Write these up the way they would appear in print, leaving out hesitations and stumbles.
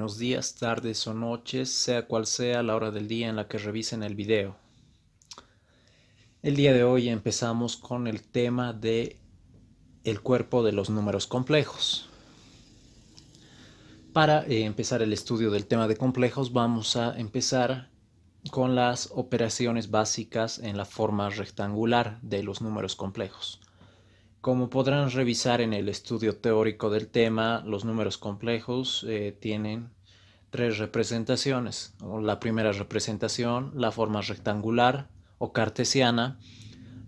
buenos días, tardes o noches, sea cual sea la hora del día en la que revisen el video. El día de hoy empezamos con el tema de el cuerpo de los números complejos. Para empezar el estudio del tema de complejos, vamos a empezar con las operaciones básicas en la forma rectangular de los números complejos. Como podrán revisar en el estudio teórico del tema, los números complejos tienen tres representaciones. La primera representación, la forma rectangular o cartesiana.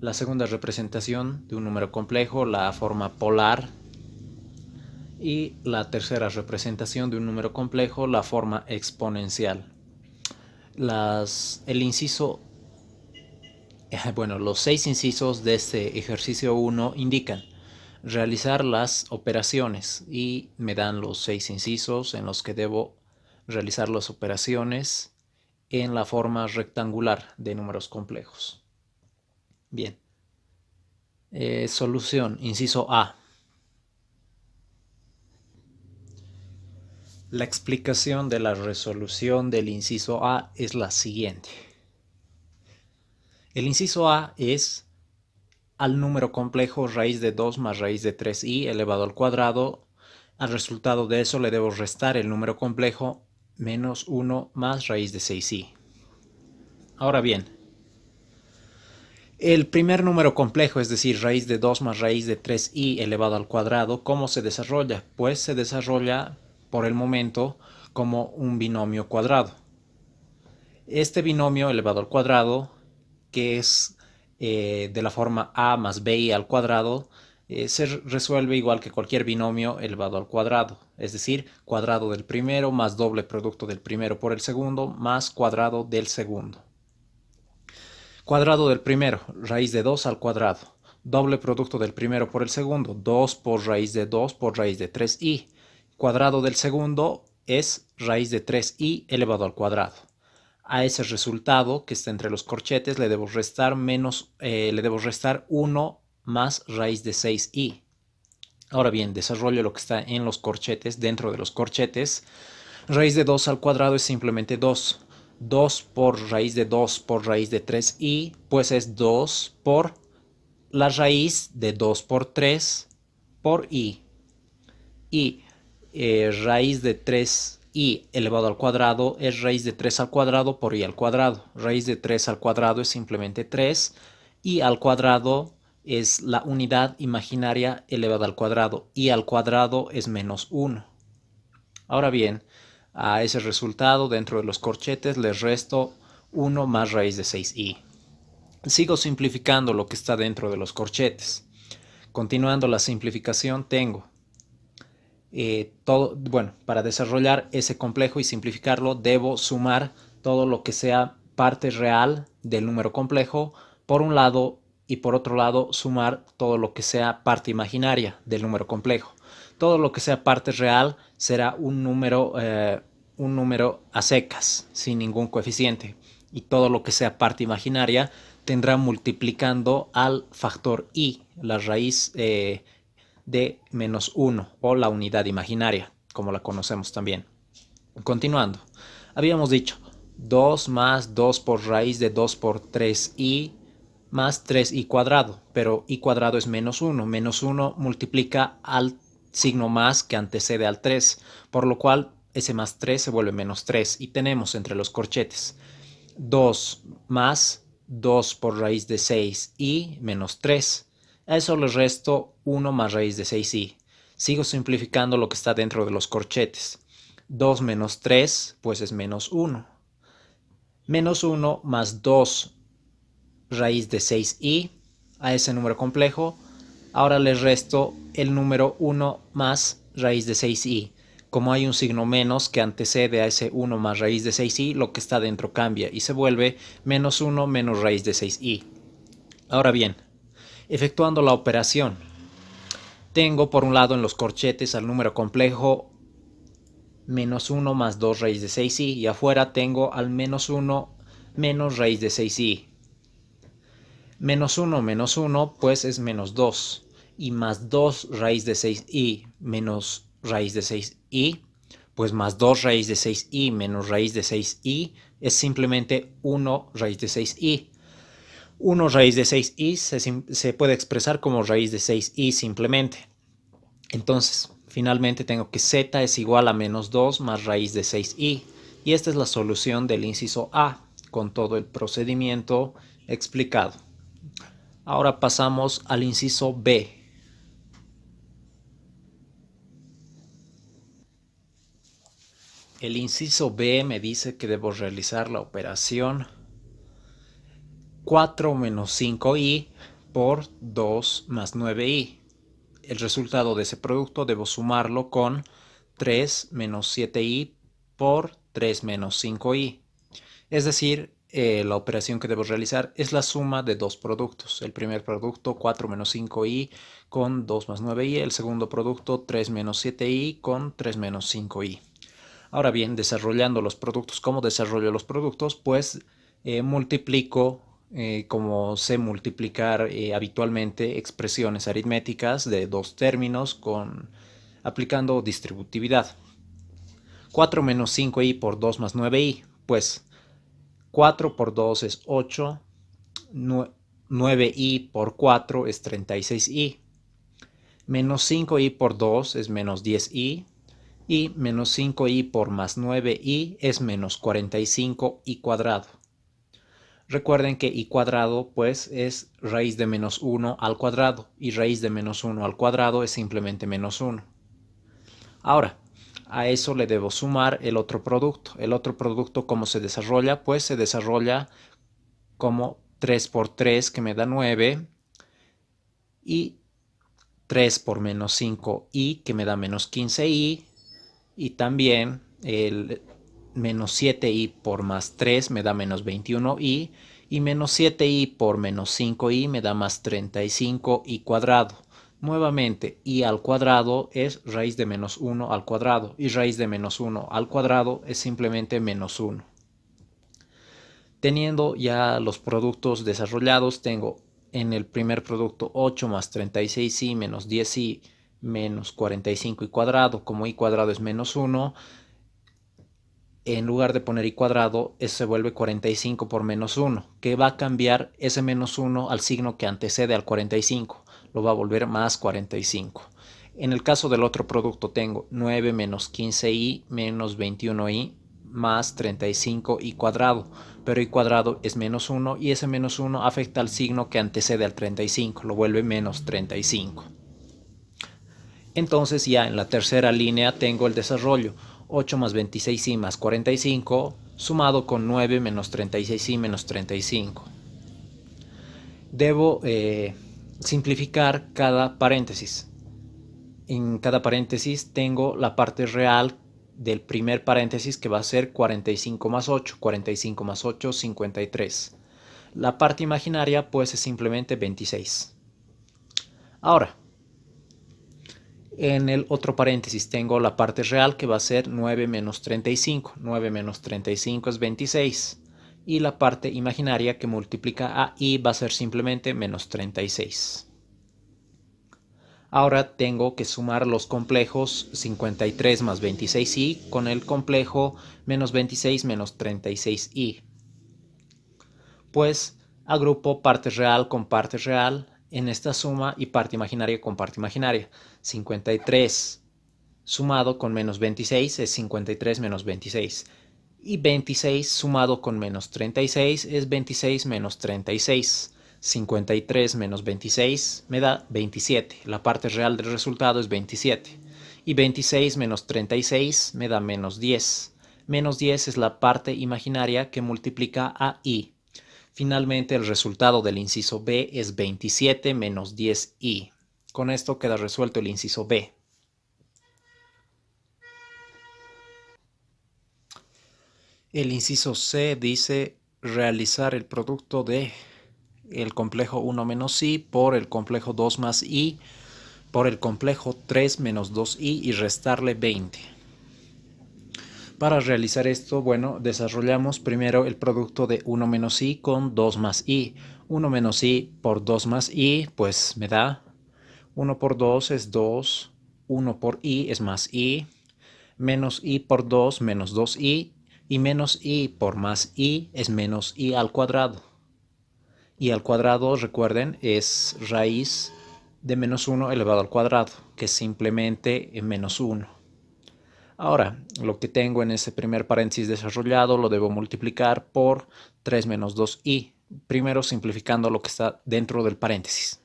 La segunda representación de un número complejo, la forma polar. Y la tercera representación de un número complejo, la forma exponencial. Los 6 incisos de este ejercicio 1 indican realizar las operaciones y me dan los 6 incisos en los que debo realizar las operaciones en la forma rectangular de números complejos. Bien. Solución, inciso A. La explicación de la resolución del inciso A es la siguiente. El inciso A es al número complejo raíz de 2 más raíz de 3i elevado al cuadrado. Al resultado de eso le debo restar el número complejo menos 1 más raíz de 6i. Ahora bien, el primer número complejo, es decir, raíz de 2 más raíz de 3i elevado al cuadrado, ¿cómo se desarrolla? Pues se desarrolla por el momento como un binomio cuadrado. Este binomio elevado al cuadrado, que es de la forma a más bi al cuadrado, se resuelve igual que cualquier binomio elevado al cuadrado, es decir, cuadrado del primero más doble producto del primero por el segundo más cuadrado del segundo. Cuadrado del primero, raíz de 2 al cuadrado. Doble producto del primero por el segundo, 2 por raíz de 2 por raíz de 3i. Cuadrado del segundo es raíz de 3i elevado al cuadrado. A ese resultado que está entre los corchetes le debo restar 1 más raíz de 6i. Ahora bien, desarrollo lo que está en los corchetes, dentro de los corchetes. Raíz de 2 al cuadrado es simplemente 2. 2 por raíz de 2 por raíz de 3i, pues es 2 por la raíz de 2 por 3 por i. Y raíz de 3i elevado al cuadrado es raíz de 3 al cuadrado por i al cuadrado. Raíz de 3 al cuadrado es simplemente 3. I al cuadrado es la unidad imaginaria elevada al cuadrado. I al cuadrado es menos 1. Ahora bien, a ese resultado dentro de los corchetes les resto 1 más raíz de 6i. Sigo simplificando lo que está dentro de los corchetes. Continuando la simplificación tengo para desarrollar ese complejo y simplificarlo debo sumar todo lo que sea parte real del número complejo por un lado y por otro lado sumar todo lo que sea parte imaginaria del número complejo. Todo lo que sea parte real será un número a secas, sin ningún coeficiente. Y todo lo que sea parte imaginaria tendrá multiplicando al factor i, la raíz de menos 1 o la unidad imaginaria, como la conocemos también. Continuando, habíamos dicho 2 más 2 por raíz de 2 por 3i más 3i cuadrado, pero i cuadrado es menos 1. Menos 1 multiplica al signo más que antecede al 3, por lo cual ese más 3 se vuelve menos 3 y tenemos entre los corchetes 2 más 2 por raíz de 6i menos 3. A eso le resto 1 más raíz de 6i. Sigo simplificando lo que está dentro de los corchetes. 2 menos 3, pues es menos 1. Menos 1 más 2 raíz de 6i a ese número complejo. Ahora le resto el número 1 más raíz de 6i. Como hay un signo menos que antecede a ese 1 más raíz de 6i, lo que está dentro cambia y se vuelve menos 1 menos raíz de 6i. Ahora bien, efectuando la operación, tengo por un lado en los corchetes al número complejo menos 1 más 2 raíz de 6i y afuera tengo al menos 1 menos raíz de 6i. Menos 1 pues es menos 2 y más 2 raíz de 6i menos raíz de 6i pues más 2 raíz de 6i menos raíz de 6i es simplemente 1 raíz de 6i. 1 raíz de 6i se puede expresar como raíz de 6i simplemente. Entonces, finalmente tengo que z es igual a menos 2 más raíz de 6i. Y esta es la solución del inciso A, con todo el procedimiento explicado. Ahora pasamos al inciso B. El inciso B me dice que debo realizar la operación 4 menos 5i por 2 más 9i. El resultado de ese producto debo sumarlo con 3 menos 7i por 3 menos 5i. Es decir, la operación que debo realizar es la suma de dos productos. El primer producto 4 menos 5i con 2 más 9i. El segundo producto 3 menos 7i con 3 menos 5i. Ahora bien, desarrollando los productos, ¿cómo desarrollo los productos? Pues multiplico, como sé multiplicar habitualmente expresiones aritméticas de dos términos aplicando distributividad. 4 menos 5i por 2 más 9i, pues 4 por 2 es 8, 9i por 4 es 36i, menos 5i por 2 es menos 10i, y menos 5i por más 9i es menos 45i cuadrado. Recuerden que i cuadrado pues es raíz de menos 1 al cuadrado y raíz de menos 1 al cuadrado es simplemente menos 1. Ahora, a eso le debo sumar el otro producto. El otro producto, ¿cómo se desarrolla? Pues se desarrolla como 3 por 3 que me da 9 y 3 por menos 5i que me da menos 15i. Y también el menos 7i por más 3 me da menos 21i. Y menos 7i por menos 5i me da más 35i cuadrado. Nuevamente, i al cuadrado es raíz de menos 1 al cuadrado. Y raíz de menos 1 al cuadrado es simplemente menos 1. Teniendo ya los productos desarrollados, tengo en el primer producto 8 más 36i menos 10i menos 45i cuadrado. Como i cuadrado es menos 1, en lugar de poner i cuadrado, eso se vuelve 45 por menos 1, que va a cambiar ese menos 1 al signo que antecede al 45, lo va a volver más 45. En el caso del otro producto tengo 9 menos 15i menos 21i más 35i cuadrado, pero i cuadrado es menos 1 y ese menos 1 afecta al signo que antecede al 35, lo vuelve menos 35. Entonces ya en la tercera línea tengo el desarrollo 8 más 26i más 45 sumado con 9 menos 36i menos 35. Debo simplificar cada paréntesis. En cada paréntesis tengo la parte real del primer paréntesis que va a ser 45 más 8, 45 más 8, 53. La parte imaginaria pues es simplemente 26. Ahora, en el otro paréntesis tengo la parte real que va a ser 9 menos 35. 9 menos 35 es 26. Y la parte imaginaria que multiplica a i va a ser simplemente menos 36. Ahora tengo que sumar los complejos 53 más 26i con el complejo menos 26 menos 36i. Pues agrupo parte real con parte real en esta suma y parte imaginaria con parte imaginaria. 53 sumado con menos 26 es 53 menos 26. Y 26 sumado con menos 36 es 26 menos 36. 53 menos 26 me da 27. La parte real del resultado es 27. Y 26 menos 36 me da menos 10. Menos 10 es la parte imaginaria que multiplica a i. Finalmente, el resultado del inciso B es 27 menos 10i. Con esto queda resuelto el inciso B. El inciso C dice realizar el producto de el complejo 1 menos i por el complejo 2 más i por el complejo 3 menos 2i y restarle 20. Para realizar esto, bueno, desarrollamos primero el producto de 1 menos i con 2 más i. 1 menos i por 2 más i, pues me da 1 por 2 es 2, 1 por i es más i, Menos i por 2 menos 2i, y menos i por más i es menos i al cuadrado. Y al cuadrado, recuerden, es raíz de menos 1 elevado al cuadrado, que es simplemente menos 1. Ahora, lo que tengo en ese primer paréntesis desarrollado lo debo multiplicar por 3 menos 2i, primero simplificando lo que está dentro del paréntesis.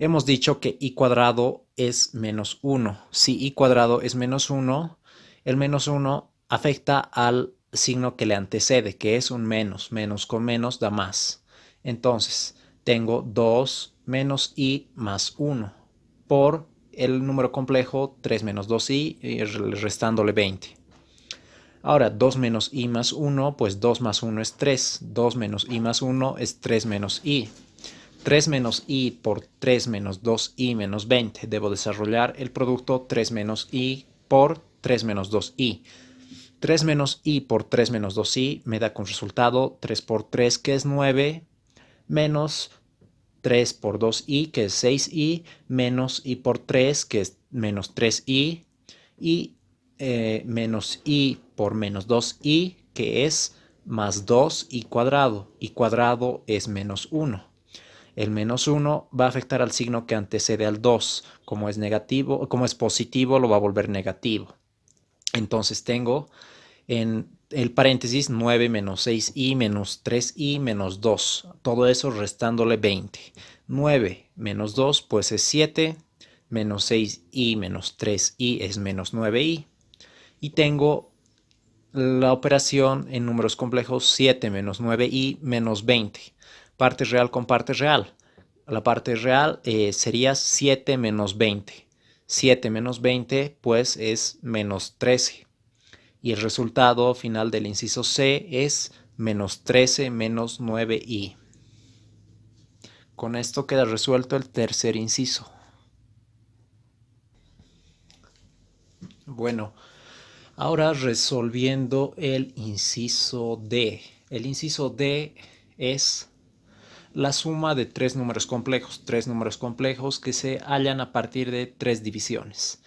Hemos dicho que i cuadrado es menos 1. Si i cuadrado es menos 1, el menos 1 afecta al signo que le antecede, que es un menos. Menos con menos da más. Entonces, tengo 2 menos i más 1 por el número complejo 3 menos 2i, restándole 20. Ahora, 2 menos i más 1, pues 2 más 1 es 3. 2 menos i más 1 es 3 menos i. 3 menos i por 3 menos 2i menos 20. Debo desarrollar el producto 3 menos i por 3 menos 2i. 3 menos i por 3 menos 2i me da con resultado 3 por 3, que es 9, menos 3 por 2i, que es 6i, menos i por 3, que es menos 3i, y menos i por menos 2i, que es más 2i cuadrado. I cuadrado es menos 1. El menos 1 va a afectar al signo que antecede al 2. Como es negativo, como es positivo, lo va a volver negativo. Entonces tengo en el paréntesis 9 menos 6i menos 3i menos 2. Todo eso restándole 20. 9 menos 2 pues es 7. Menos 6i menos 3i es menos 9i. Y tengo la operación en números complejos 7 menos 9i menos 20. Parte real con parte real. La parte real sería 7 menos 20. 7 menos 20 pues es menos 13. Y el resultado final del inciso C es menos 13 menos 9i. Con esto queda resuelto el tercer inciso. Bueno, ahora resolviendo el inciso D. El inciso D es la suma de tres números complejos que se hallan a partir de tres divisiones.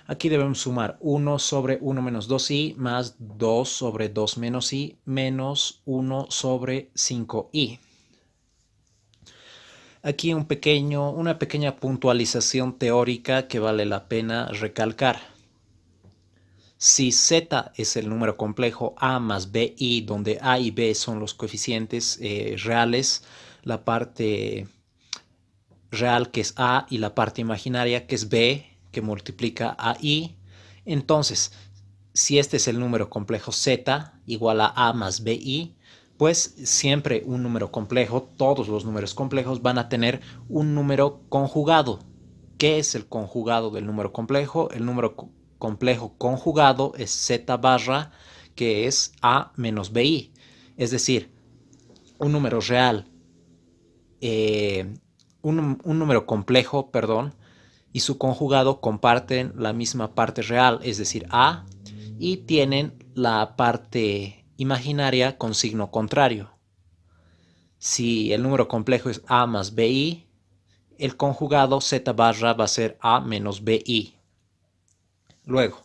Aquí debemos sumar 1 sobre 1 menos 2i más 2 sobre 2 menos i menos 1 sobre 5i. Aquí una pequeña puntualización teórica que vale la pena recalcar. Si z es el número complejo a más bi, donde a y b son los coeficientes reales, la parte real que es a y la parte imaginaria que es b, que multiplica a i, entonces si este es el número complejo z igual a más bi, pues siempre un número complejo, todos los números complejos van a tener un número conjugado. ¿Qué es el conjugado del número complejo? El número complejo conjugado es z barra, que es a menos bi. Es decir, un número real, un número complejo, perdón, y su conjugado comparten la misma parte real, es decir, a, y tienen la parte imaginaria con signo contrario. Si el número complejo es a más bi, el conjugado z barra va a ser a menos bi. Luego,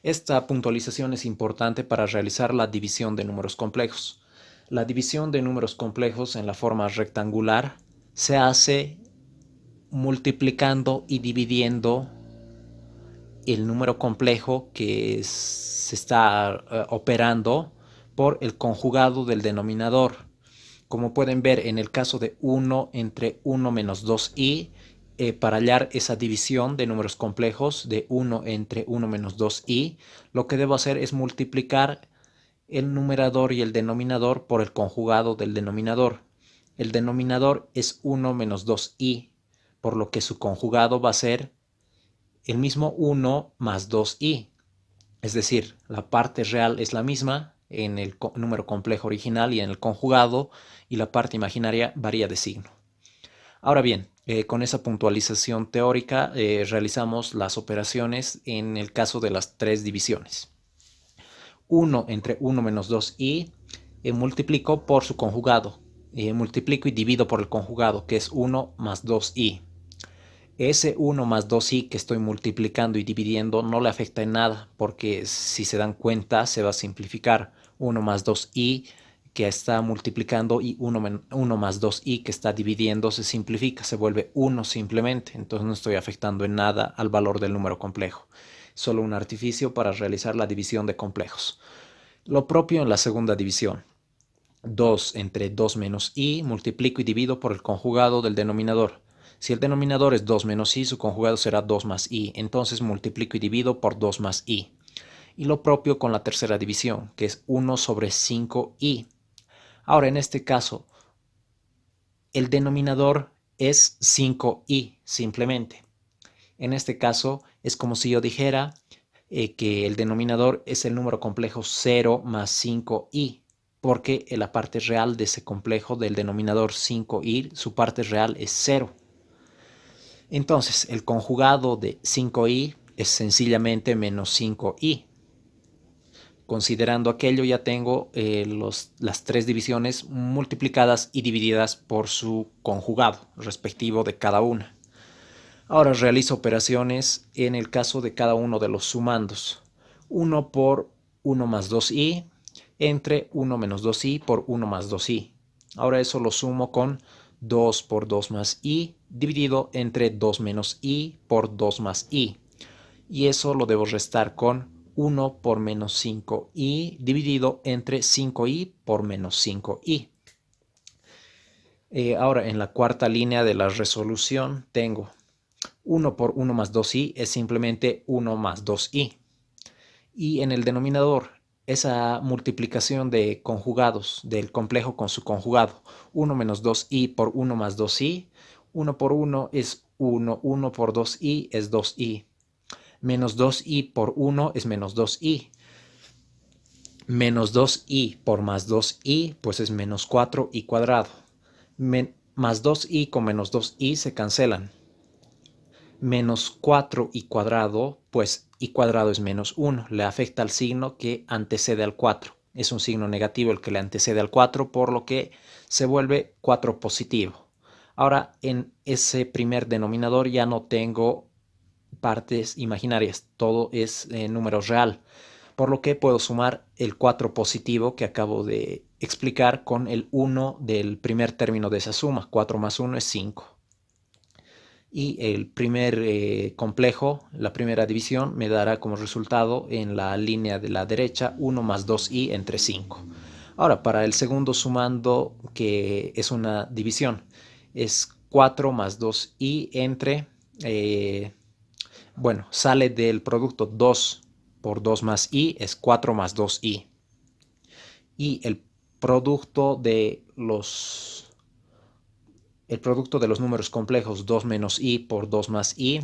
esta puntualización es importante para realizar la división de números complejos. La división de números complejos en la forma rectangular se hace multiplicando y dividiendo el número complejo que se está operando por el conjugado del denominador. Como pueden ver en el caso de 1 entre 1 menos 2i, para hallar esa división de números complejos de 1 entre 1 menos 2i, lo que debo hacer es multiplicar el numerador y el denominador por el conjugado del denominador. El denominador es 1 menos 2i, por lo que su conjugado va a ser el mismo 1 más 2i. Es decir, la parte real es la misma en el número complejo original y en el conjugado, y la parte imaginaria varía de signo. Ahora bien, con esa puntualización teórica realizamos las operaciones en el caso de las tres divisiones. 1 entre 1 menos 2i multiplico por su conjugado. Multiplico y divido por el conjugado, que es 1 más 2i. Ese 1 más 2i que estoy multiplicando y dividiendo no le afecta en nada, porque si se dan cuenta se va a simplificar. 1 más 2i que está multiplicando y 1 más 2i que está dividiendo se simplifica, se vuelve 1 simplemente. Entonces no estoy afectando en nada al valor del número complejo. Solo un artificio para realizar la división de complejos. Lo propio en la segunda división. 2 entre 2 menos i, multiplico y divido por el conjugado del denominador. Si el denominador es 2 menos i, su conjugado será 2 más i. Entonces multiplico y divido por 2 más i. Y lo propio con la tercera división, que es 1 sobre 5i. Ahora, en este caso, el denominador es 5i, simplemente. En este caso, es como si yo dijera que el denominador es el número complejo 0 más 5i, porque la parte real de ese complejo del denominador 5i, su parte real es 0. Entonces, el conjugado de 5i es sencillamente menos 5i. Considerando aquello, ya tengo las tres divisiones multiplicadas y divididas por su conjugado respectivo de cada una. Ahora realizo operaciones en el caso de cada uno de los sumandos. 1 por 1 más 2i entre 1 menos 2i por 1 más 2i. Ahora eso lo sumo con 2 por 2 más i dividido entre 2 menos i por 2 más i. Y eso lo debo restar con 1 por menos 5i dividido entre 5i por menos 5i. Ahora en la cuarta línea de la resolución tengo 1 por 1 más 2i es simplemente 1 más 2i. Y en el denominador, esa multiplicación de conjugados del complejo con su conjugado, 1 menos 2i por 1 más 2i, 1 por 1 es 1, 1 por 2i es 2i, menos 2i por 1 es menos 2i, menos 2i por más 2i pues es menos 4i cuadrado, más 2i con menos 2i se cancelan. Menos 4i cuadrado, pues i cuadrado es menos 1, le afecta al signo que antecede al 4. Es un signo negativo el que le antecede al 4, por lo que se vuelve 4 positivo. Ahora en ese primer denominador ya no tengo partes imaginarias, todo es número real, por lo que puedo sumar el 4 positivo que acabo de explicar con el 1 del primer término de esa suma. 4 más 1 es 5. Y el primer complejo, la primera división, me dará como resultado en la línea de la derecha 1 más 2i entre 5. Ahora, para el segundo sumando, que es una división, es 4 más 2i entre, bueno, sale del producto 2 por 2 más i, es 4 más 2i. Y el producto de los números complejos 2 menos i por 2 más i,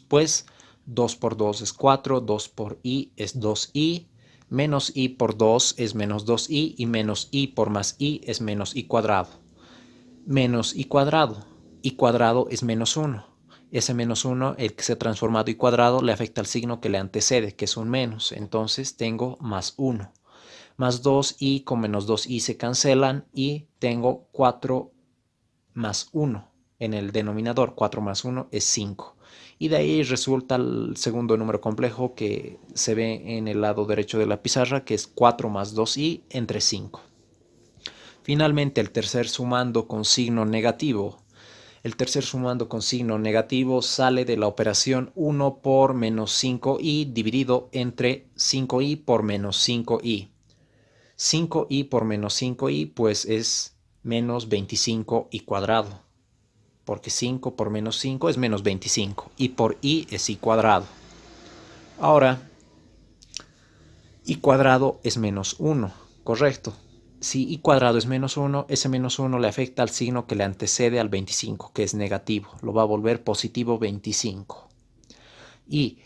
pues 2 por 2 es 4, 2 por i es 2i, menos i por 2 es menos 2i y menos i por más i es menos i cuadrado. Menos i cuadrado es menos 1. Ese menos 1, el que se ha transformado i cuadrado, le afecta al signo que le antecede, que es un menos. Entonces tengo más 1. Más 2i con menos 2i se cancelan y tengo 4 más 1 en el denominador. 4 más 1 es 5. Y de ahí resulta el segundo número complejo que se ve en el lado derecho de la pizarra, que es 4 más 2i entre 5. Finalmente, el tercer sumando con signo negativo. El tercer sumando con signo negativo sale de la operación 1 por menos 5i dividido entre 5i por menos 5i. 5i por menos 5i pues es menos 25i cuadrado, porque 5 por menos 5 es menos 25 y por i es i cuadrado. Ahora, i cuadrado es menos 1, correcto. Si i cuadrado es menos 1, ese menos 1 le afecta al signo que le antecede al 25, que es negativo. Lo va a volver positivo 25. Y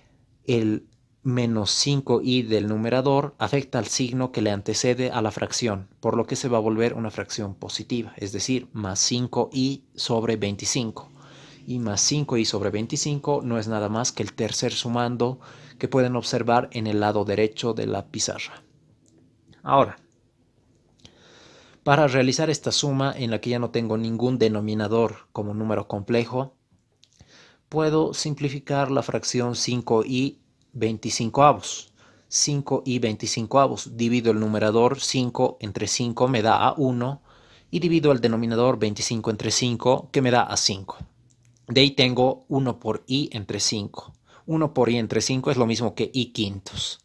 el menos 5i del numerador afecta al signo que le antecede a la fracción, por lo que se va a volver una fracción positiva, es decir, más 5i sobre 25. Y más 5i sobre 25 no es nada más que el tercer sumando que pueden observar en el lado derecho de la pizarra. Ahora, para realizar esta suma en la que ya no tengo ningún denominador como número complejo, puedo simplificar la fracción 5i/25. 5i/25. Divido el numerador 5 entre 5, me da a 1. Y divido el denominador 25 entre 5, que me da a 5. De ahí tengo 1 por i entre 5. 1 por i entre 5 es lo mismo que i quintos.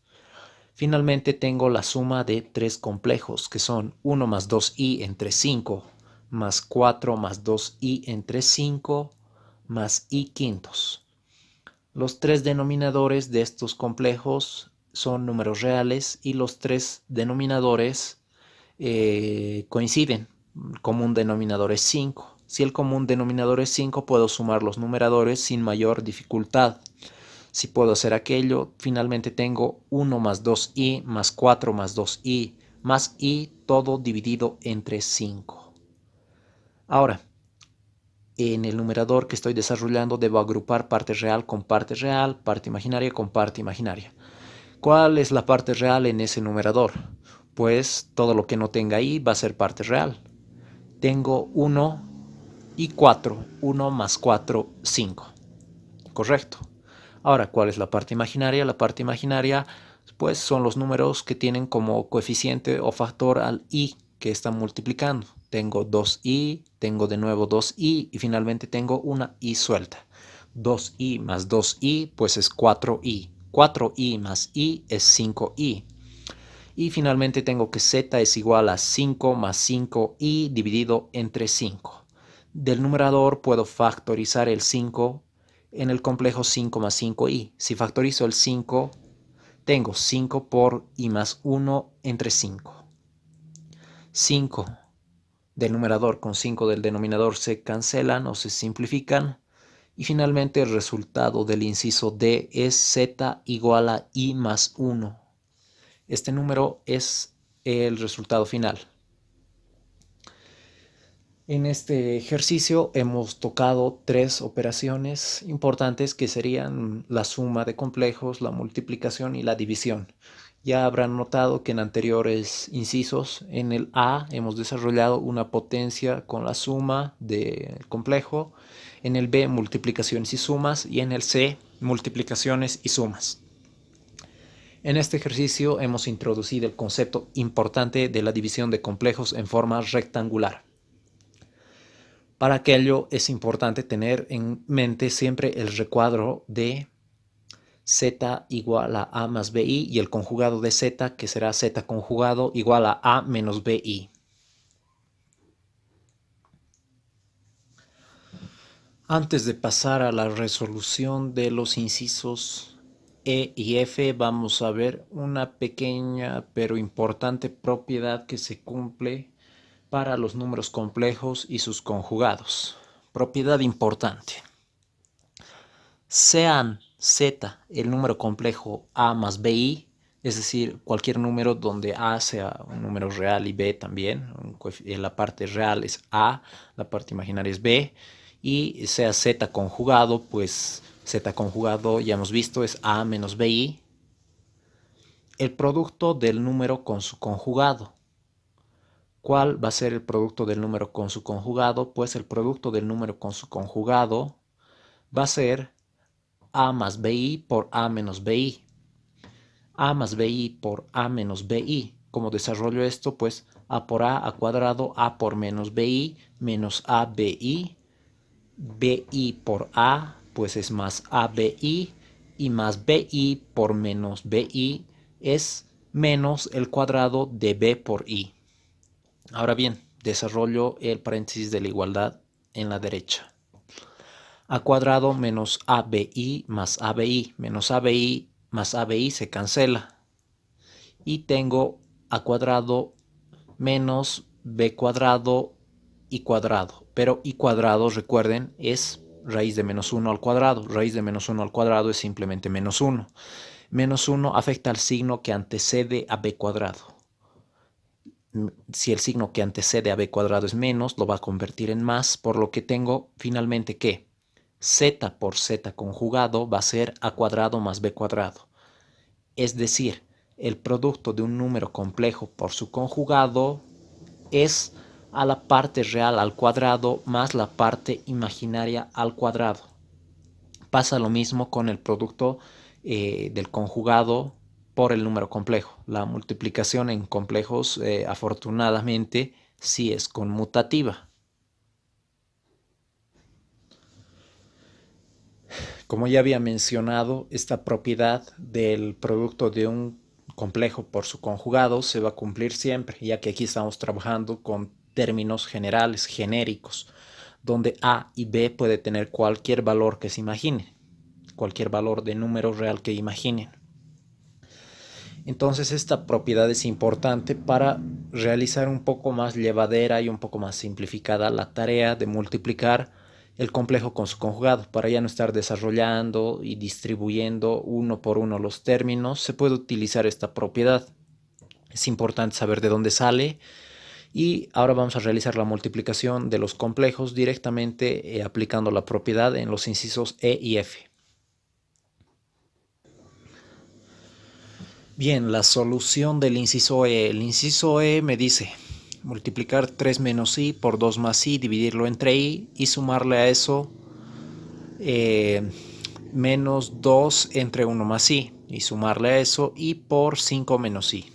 Finalmente tengo la suma de tres complejos, que son 1 más 2i entre 5, más 4 más 2i entre 5, más i quintos. Los tres denominadores de estos complejos son números reales y los tres denominadores coinciden. El común denominador es 5. Si el común denominador es 5, puedo sumar los numeradores sin mayor dificultad. Si puedo hacer aquello, finalmente tengo 1 más 2i más 4 más 2i más i, todo dividido entre 5. Ahora, en el numerador que estoy desarrollando debo agrupar parte real con parte real, parte imaginaria con parte imaginaria. ¿Cuál es la parte real en ese numerador? Pues todo lo que no tenga i va a ser parte real. Tengo 1 y 4. 1 más 4, 5. Correcto. Ahora, ¿cuál es la parte imaginaria? La parte imaginaria, pues, son los números que tienen como coeficiente o factor al i que están multiplicando. Tengo 2i, tengo de nuevo 2i y finalmente tengo una i suelta. 2i más 2i, pues es 4i. 4i más i es 5i. Y finalmente tengo que z es igual a 5 más 5i dividido entre 5. Del numerador puedo factorizar el 5 en el complejo 5 más 5i. Si factorizo el 5, tengo 5 por i más 1 entre 5. 5 del numerador con 5 del denominador se cancelan o se simplifican. Y finalmente el resultado del inciso D es z igual a i más 1. Este número es el resultado final. En este ejercicio hemos tocado tres operaciones importantes que serían la suma de complejos, la multiplicación y la división. Ya habrán notado que en anteriores incisos, en el A hemos desarrollado una potencia con la suma del complejo, en el B multiplicaciones y sumas y en el C multiplicaciones y sumas. En este ejercicio hemos introducido el concepto importante de la división de complejos en forma rectangular. Para aquello es importante tener en mente siempre el recuadro de z igual a más bi y el conjugado de z, que será z conjugado igual a menos bi. Antes de pasar a la resolución de los incisos E y F, vamos a ver una pequeña pero importante propiedad que se cumple para los números complejos y sus conjugados. Propiedad importante. Sean z el número complejo a más bi, es decir, cualquier número donde a sea un número real y b también, la parte real es a, la parte imaginaria es b, y sea z conjugado, pues z conjugado ya hemos visto es a menos bi, el producto del número con su conjugado. ¿Cuál va a ser el producto del número con su conjugado? Pues el producto del número con su conjugado va a ser a más bi por a menos bi. A más bi por a menos bi. ¿Cómo desarrollo esto? Pues a por a cuadrado, a por menos bi, menos abi. Bi por a, pues es más abi. Y más bi por menos bi es menos el cuadrado de b por i. Ahora bien, desarrollo el paréntesis de la igualdad en la derecha. A cuadrado menos abi más abi menos abi más abi se cancela. Y tengo a cuadrado menos b cuadrado y cuadrado. Pero y cuadrado, recuerden, es raíz de menos 1 al cuadrado. Raíz de menos 1 al cuadrado es simplemente menos 1. Menos 1 afecta al signo que antecede a b cuadrado. Si el signo que antecede a b cuadrado es menos, lo va a convertir en más, por lo que tengo finalmente que z por z conjugado va a ser a cuadrado más b cuadrado. Es decir, el producto de un número complejo por su conjugado es a la parte real al cuadrado más la parte imaginaria al cuadrado. Pasa lo mismo con el producto del conjugado por el número complejo. La multiplicación en complejos, afortunadamente, sí es conmutativa. Como ya había mencionado, esta propiedad del producto de un complejo por su conjugado se va a cumplir siempre, ya que aquí estamos trabajando con términos generales, genéricos, donde A y B puede tener cualquier valor que se imagine, cualquier valor de número real que imaginen. Entonces esta propiedad es importante para realizar un poco más llevadera y un poco más simplificada la tarea de multiplicar el complejo con su conjugado. Para ya no estar desarrollando y distribuyendo uno por uno los términos, se puede utilizar esta propiedad. Es importante saber de dónde sale. Y ahora vamos a realizar la multiplicación de los complejos directamente aplicando la propiedad en los incisos E y F. Bien, la solución del inciso E. El inciso E me dice multiplicar 3 menos i por 2 más i, dividirlo entre i y sumarle a eso menos 2 entre 1 más i y sumarle a eso i por 5 menos i.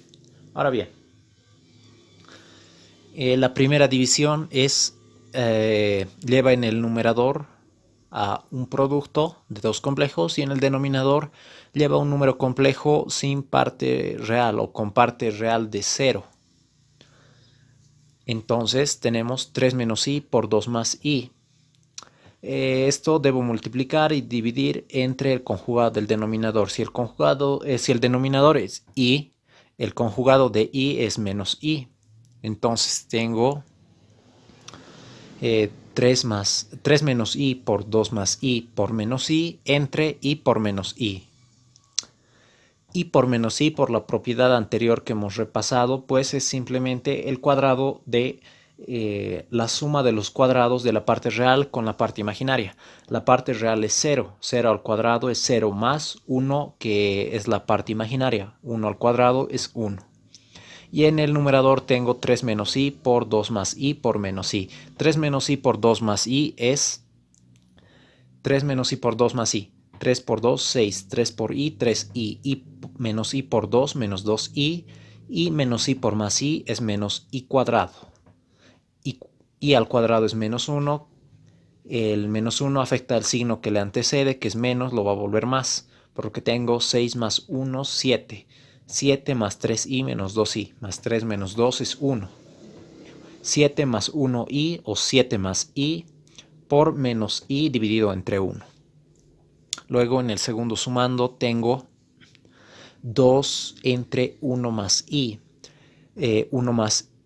Ahora bien, la primera división es lleva en el numerador a un producto de dos complejos y en el denominador lleva un número complejo sin parte real o con parte real de 0. Entonces tenemos 3 menos i por 2 más i. Esto debo multiplicar y dividir entre el conjugado del denominador. Si el denominador es i, el conjugado de i es menos i. Entonces tengo 3 menos i por 2 más i por menos i entre i por menos i. Y por menos i, por la propiedad anterior que hemos repasado, pues es simplemente el cuadrado de la suma de los cuadrados de la parte real con la parte imaginaria. La parte real es 0. 0 al cuadrado es 0 más 1, que es la parte imaginaria. 1 al cuadrado es 1. Y en el numerador tengo 3 menos i por 2 más i por menos i. 3 menos i por 2 más i es 3 menos i por 2 más i. 3 por 2, 6. 3 por i, 3i. I menos i por 2, menos 2i. Y menos i por más i es menos i cuadrado. I al cuadrado es menos 1. El menos 1 afecta al signo que le antecede, que es menos, lo va a volver más. Por lo que tengo 6 más 1, 7. 7 más 3i menos 2i. Más 3 menos 2 es 1. 7 más 1i o 7 más i por menos i dividido entre 1. Luego en el segundo sumando tengo 2 entre 1 más i.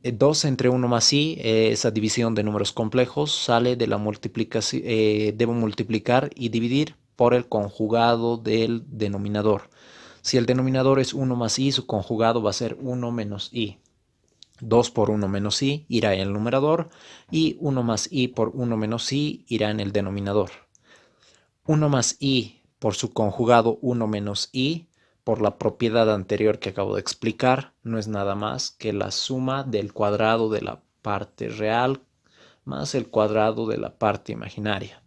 2 entre 1 más i, esa división de números complejos, sale de la multiplicación. Debo multiplicar y dividir por el conjugado del denominador. Si el denominador es 1 más i, su conjugado va a ser 1 menos i. 2 por 1 menos i irá en el numerador y 1 más i por 1 menos i irá en el denominador. 1 más i por su conjugado 1 menos i, por la propiedad anterior que acabo de explicar, no es nada más que la suma del cuadrado de la parte real más el cuadrado de la parte imaginaria.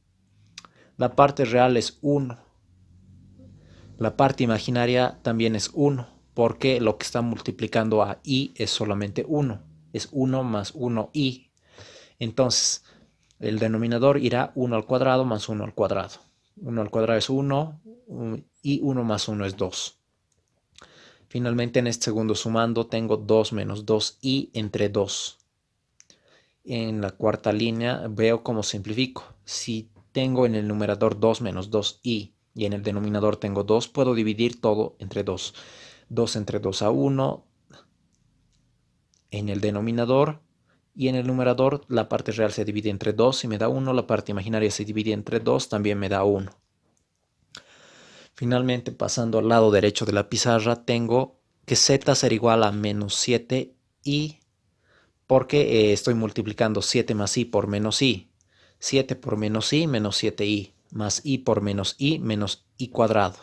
La parte real es 1. La parte imaginaria también es 1, porque lo que está multiplicando a i es solamente 1. Es 1 más 1i. Entonces, el denominador irá 1 al cuadrado más 1 al cuadrado. 1 al cuadrado es 1 y 1 más 1 es 2. Finalmente en este segundo sumando tengo 2 menos 2i entre 2. En la cuarta línea veo cómo simplifico. Si tengo en el numerador 2 menos 2i y en el denominador tengo 2, puedo dividir todo entre 2. 2 entre 2 a 1 en el denominador. Y en el numerador la parte real se divide entre 2 y me da 1. La parte imaginaria se divide entre 2, también me da 1. Finalmente, pasando al lado derecho de la pizarra, tengo que z será igual a menos 7i, porque estoy multiplicando 7 más i por menos i. 7 por menos i, menos 7i, más i por menos i cuadrado.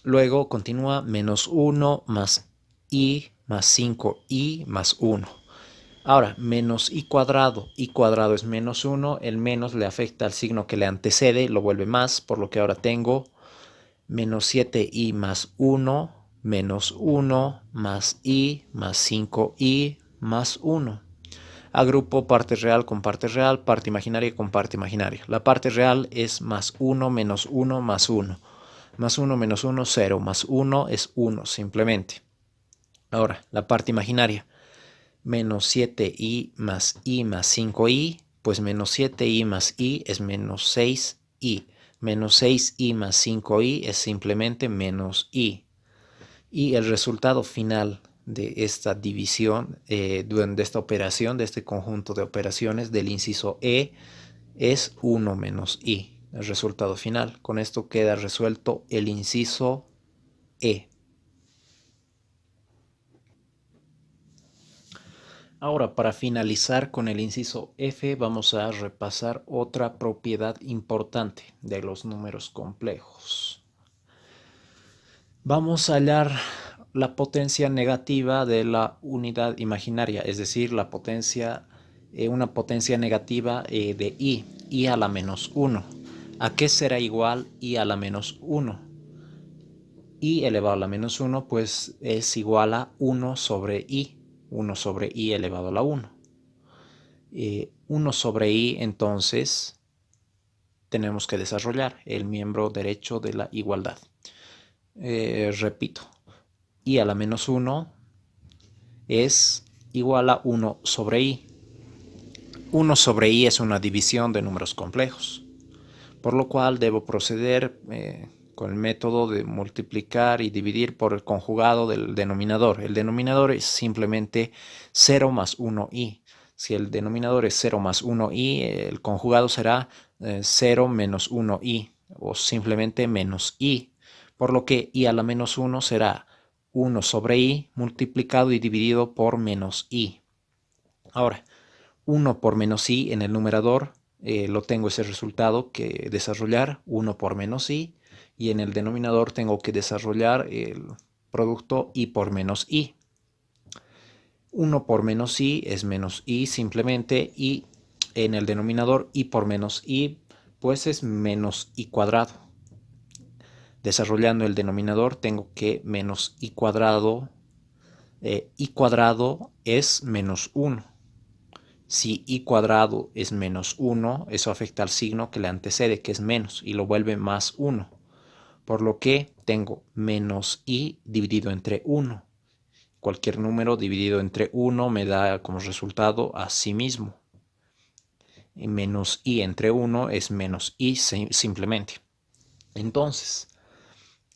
Luego continúa menos 1 más i más 5i más 1. Ahora, menos i cuadrado es menos 1, el menos le afecta al signo que le antecede, lo vuelve más, por lo que ahora tengo menos 7i más 1, menos 1 más i más 5i más 1. Agrupo parte real con parte real, parte imaginaria con parte imaginaria. La parte real es más 1 menos 1 más 1. Más 1 menos 1, 0. Más 1 es 1 simplemente. Ahora, la parte imaginaria. Menos 7i más 5i, pues menos 7i más i es menos 6i. Menos 6i más 5i es simplemente menos i. Y el resultado final de esta división, de esta operación, de este conjunto de operaciones del inciso E, es 1 menos i, el resultado final. Con esto queda resuelto el inciso E. Ahora, para finalizar con el inciso F, vamos a repasar otra propiedad importante de los números complejos. Vamos a hallar la potencia negativa de la unidad imaginaria, es decir, la potencia, una potencia negativa de i a la menos 1. ¿A qué será igual i a la menos 1? I elevado a la menos 1 pues es igual a 1 sobre i, 1 sobre i elevado a la 1. 1 sobre i entonces tenemos que desarrollar el miembro derecho de la igualdad. Repito, i a la menos 1 es igual a 1 sobre i. 1 sobre i es una división de números complejos, por lo cual debo proceder con el método de multiplicar y dividir por el conjugado del denominador. El denominador es simplemente 0 más 1i. Si el denominador es 0 más 1i, el conjugado será 0 menos 1i o simplemente menos i, por lo que i a la menos 1 será 1 sobre i multiplicado y dividido por menos i. Ahora, 1 por menos i en el numerador, lo tengo ese resultado que desarrollar, 1 por menos i, y en el denominador tengo que desarrollar el producto i por menos i. 1 por menos i es menos i simplemente, y en el denominador i por menos i pues es menos i cuadrado. Desarrollando el denominador tengo que menos i cuadrado es menos 1. Si i cuadrado es menos 1, eso afecta al signo que le antecede, que es menos, y lo vuelve más 1. Por lo que tengo menos i dividido entre 1. Cualquier número dividido entre 1 me da como resultado a sí mismo. Y menos i entre 1 es menos i simplemente. Entonces,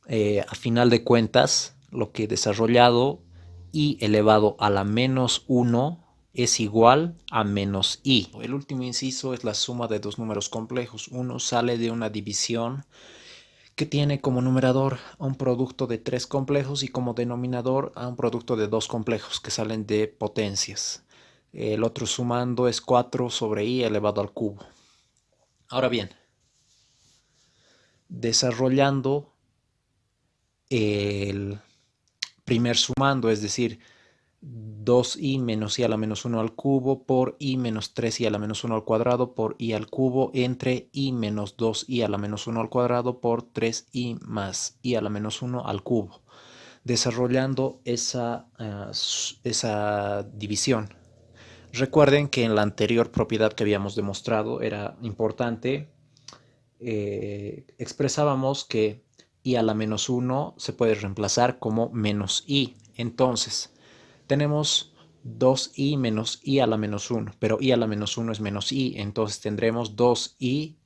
a final de cuentas, lo que he desarrollado, i elevado a la menos 1 es igual a menos i. El último inciso es la suma de dos números complejos. Uno sale de una división que tiene como numerador a un producto de 3 complejos y como denominador a un producto de 2 complejos que salen de potencias. El otro sumando es 4 sobre i elevado al cubo. Ahora bien, desarrollando el primer sumando, es decir, 2i menos i a la menos 1 al cubo por i menos 3i a la menos 1 al cuadrado por i al cubo entre i menos 2i a la menos 1 al cuadrado por 3i más i a la menos 1 al cubo. Desarrollando esa división. Recuerden que en la anterior propiedad que habíamos demostrado era importante, expresábamos que i a la menos 1 se puede reemplazar como menos i. Entonces, tenemos 2i menos i a la menos 1, pero i a la menos 1 es menos i, entonces tendremos 2i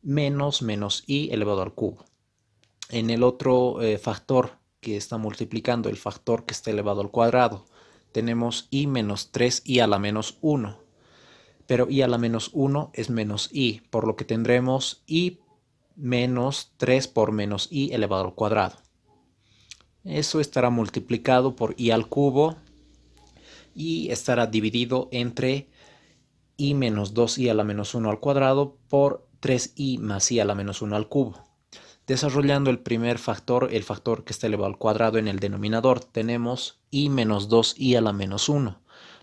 menos i elevado al cubo. En el otro factor que está multiplicando, el factor que está elevado al cuadrado, tenemos i menos 3i a la menos 1, pero i a la menos 1 es menos i, por lo que tendremos i menos 3 por menos i elevado al cuadrado. Eso estará multiplicado por i al cubo y estará dividido entre i menos 2i a la menos 1 al cuadrado por 3i más i a la menos 1 al cubo. Desarrollando el primer factor, el factor que está elevado al cuadrado en el denominador, tenemos i menos 2i a la menos 1.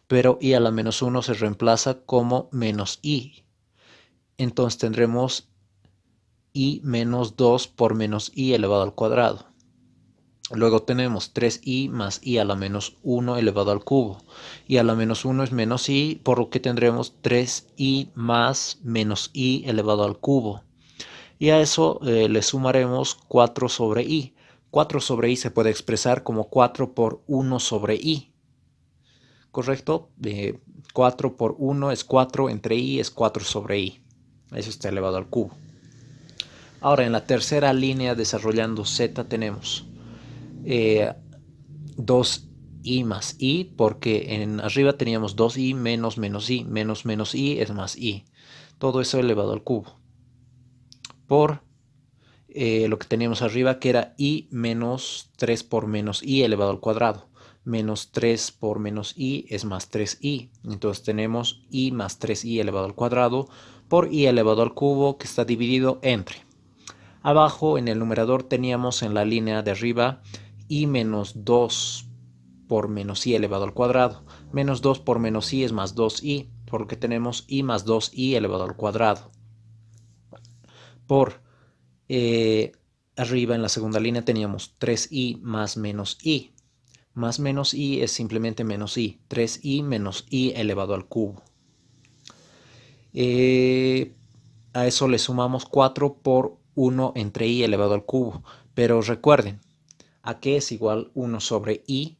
pero i a la menos 1 se reemplaza como menos i. Entonces tendremos i menos 2 por menos i elevado al cuadrado. Luego tenemos 3i más i a la menos 1 elevado al cubo. I a la menos 1 es menos i, por lo que tendremos 3i más menos i elevado al cubo. Y a eso le sumaremos 4 sobre i. 4 sobre i se puede expresar como 4 por 1 sobre i. ¿Correcto? 4 por 1 es 4, entre i es 4 sobre i. Eso está elevado al cubo. Ahora, en la tercera línea desarrollando z tenemos 2i más i, porque en arriba teníamos 2i menos menos i, menos i es más i. Todo eso elevado al cubo. Por lo que teníamos arriba, que era i menos 3 por menos i elevado al cuadrado. Menos 3 por menos i es más 3i. Entonces tenemos i más 3i elevado al cuadrado por i elevado al cubo, que está dividido entre. Abajo en el numerador teníamos en la línea de arriba i menos 2 por menos i elevado al cuadrado. Menos 2 por menos i es más 2i, por lo que tenemos i más 2i elevado al cuadrado. Por arriba en la segunda línea teníamos 3i más menos i. Más menos i es simplemente menos i. 3i menos i elevado al cubo. A eso le sumamos 4 por 1 entre i elevado al cubo. Pero recuerden, ¿a qué es igual 1 sobre i?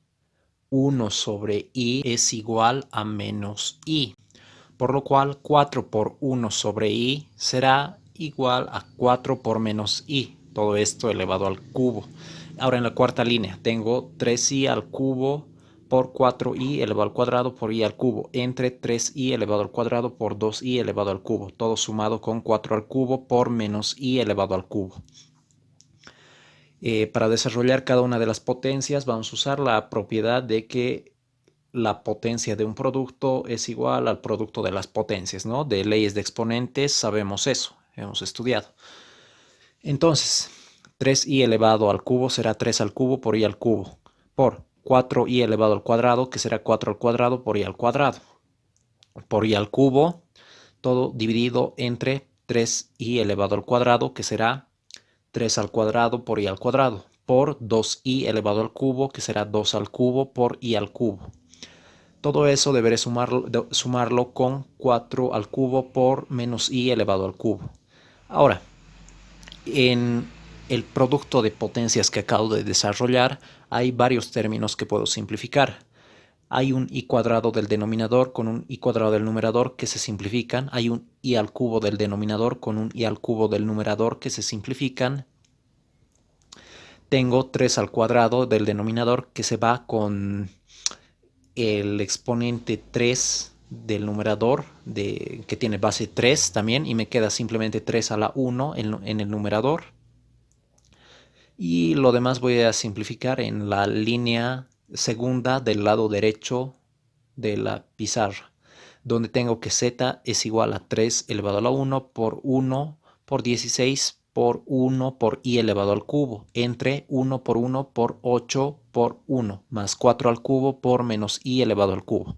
1 sobre i es igual a menos i. Por lo cual 4 por 1 sobre i será igual a 4 por menos i. Todo esto elevado al cubo. Ahora en la cuarta línea tengo 3i al cubo por 4i elevado al cuadrado por i al cubo, entre 3i elevado al cuadrado por 2i elevado al cubo, todo sumado con 4 al cubo por menos i elevado al cubo. Para desarrollar cada una de las potencias vamos a usar la propiedad de que la potencia de un producto es igual al producto de las potencias, ¿no? De leyes de exponentes sabemos eso, hemos estudiado. Entonces, 3i elevado al cubo será 3 al cubo por i al cubo, por 4i elevado al cuadrado, que será 4 al cuadrado por i al cuadrado, por i al cubo, todo dividido entre 3i elevado al cuadrado, que será 3 al cuadrado por i al cuadrado, por 2i elevado al cubo, que será 2 al cubo por i al cubo. Todo eso deberé sumarlo con 4 al cubo por menos i elevado al cubo. Ahora, en el producto de potencias que acabo de desarrollar hay varios términos que puedo simplificar. Hay un i cuadrado del denominador con un i cuadrado del numerador que se simplifican. Hay un i al cubo del denominador con un i al cubo del numerador que se simplifican. Tengo 3 al cuadrado del denominador que se va con el exponente 3 del numerador que tiene base 3 también, y me queda simplemente 3 a la 1 en el numerador. Y lo demás voy a simplificar en la línea segunda del lado derecho de la pizarra, donde tengo que z es igual a 3 elevado a la 1 por 16 por 1 por i elevado al cubo, entre 1 por 8 por 1, más 4 al cubo por menos i elevado al cubo.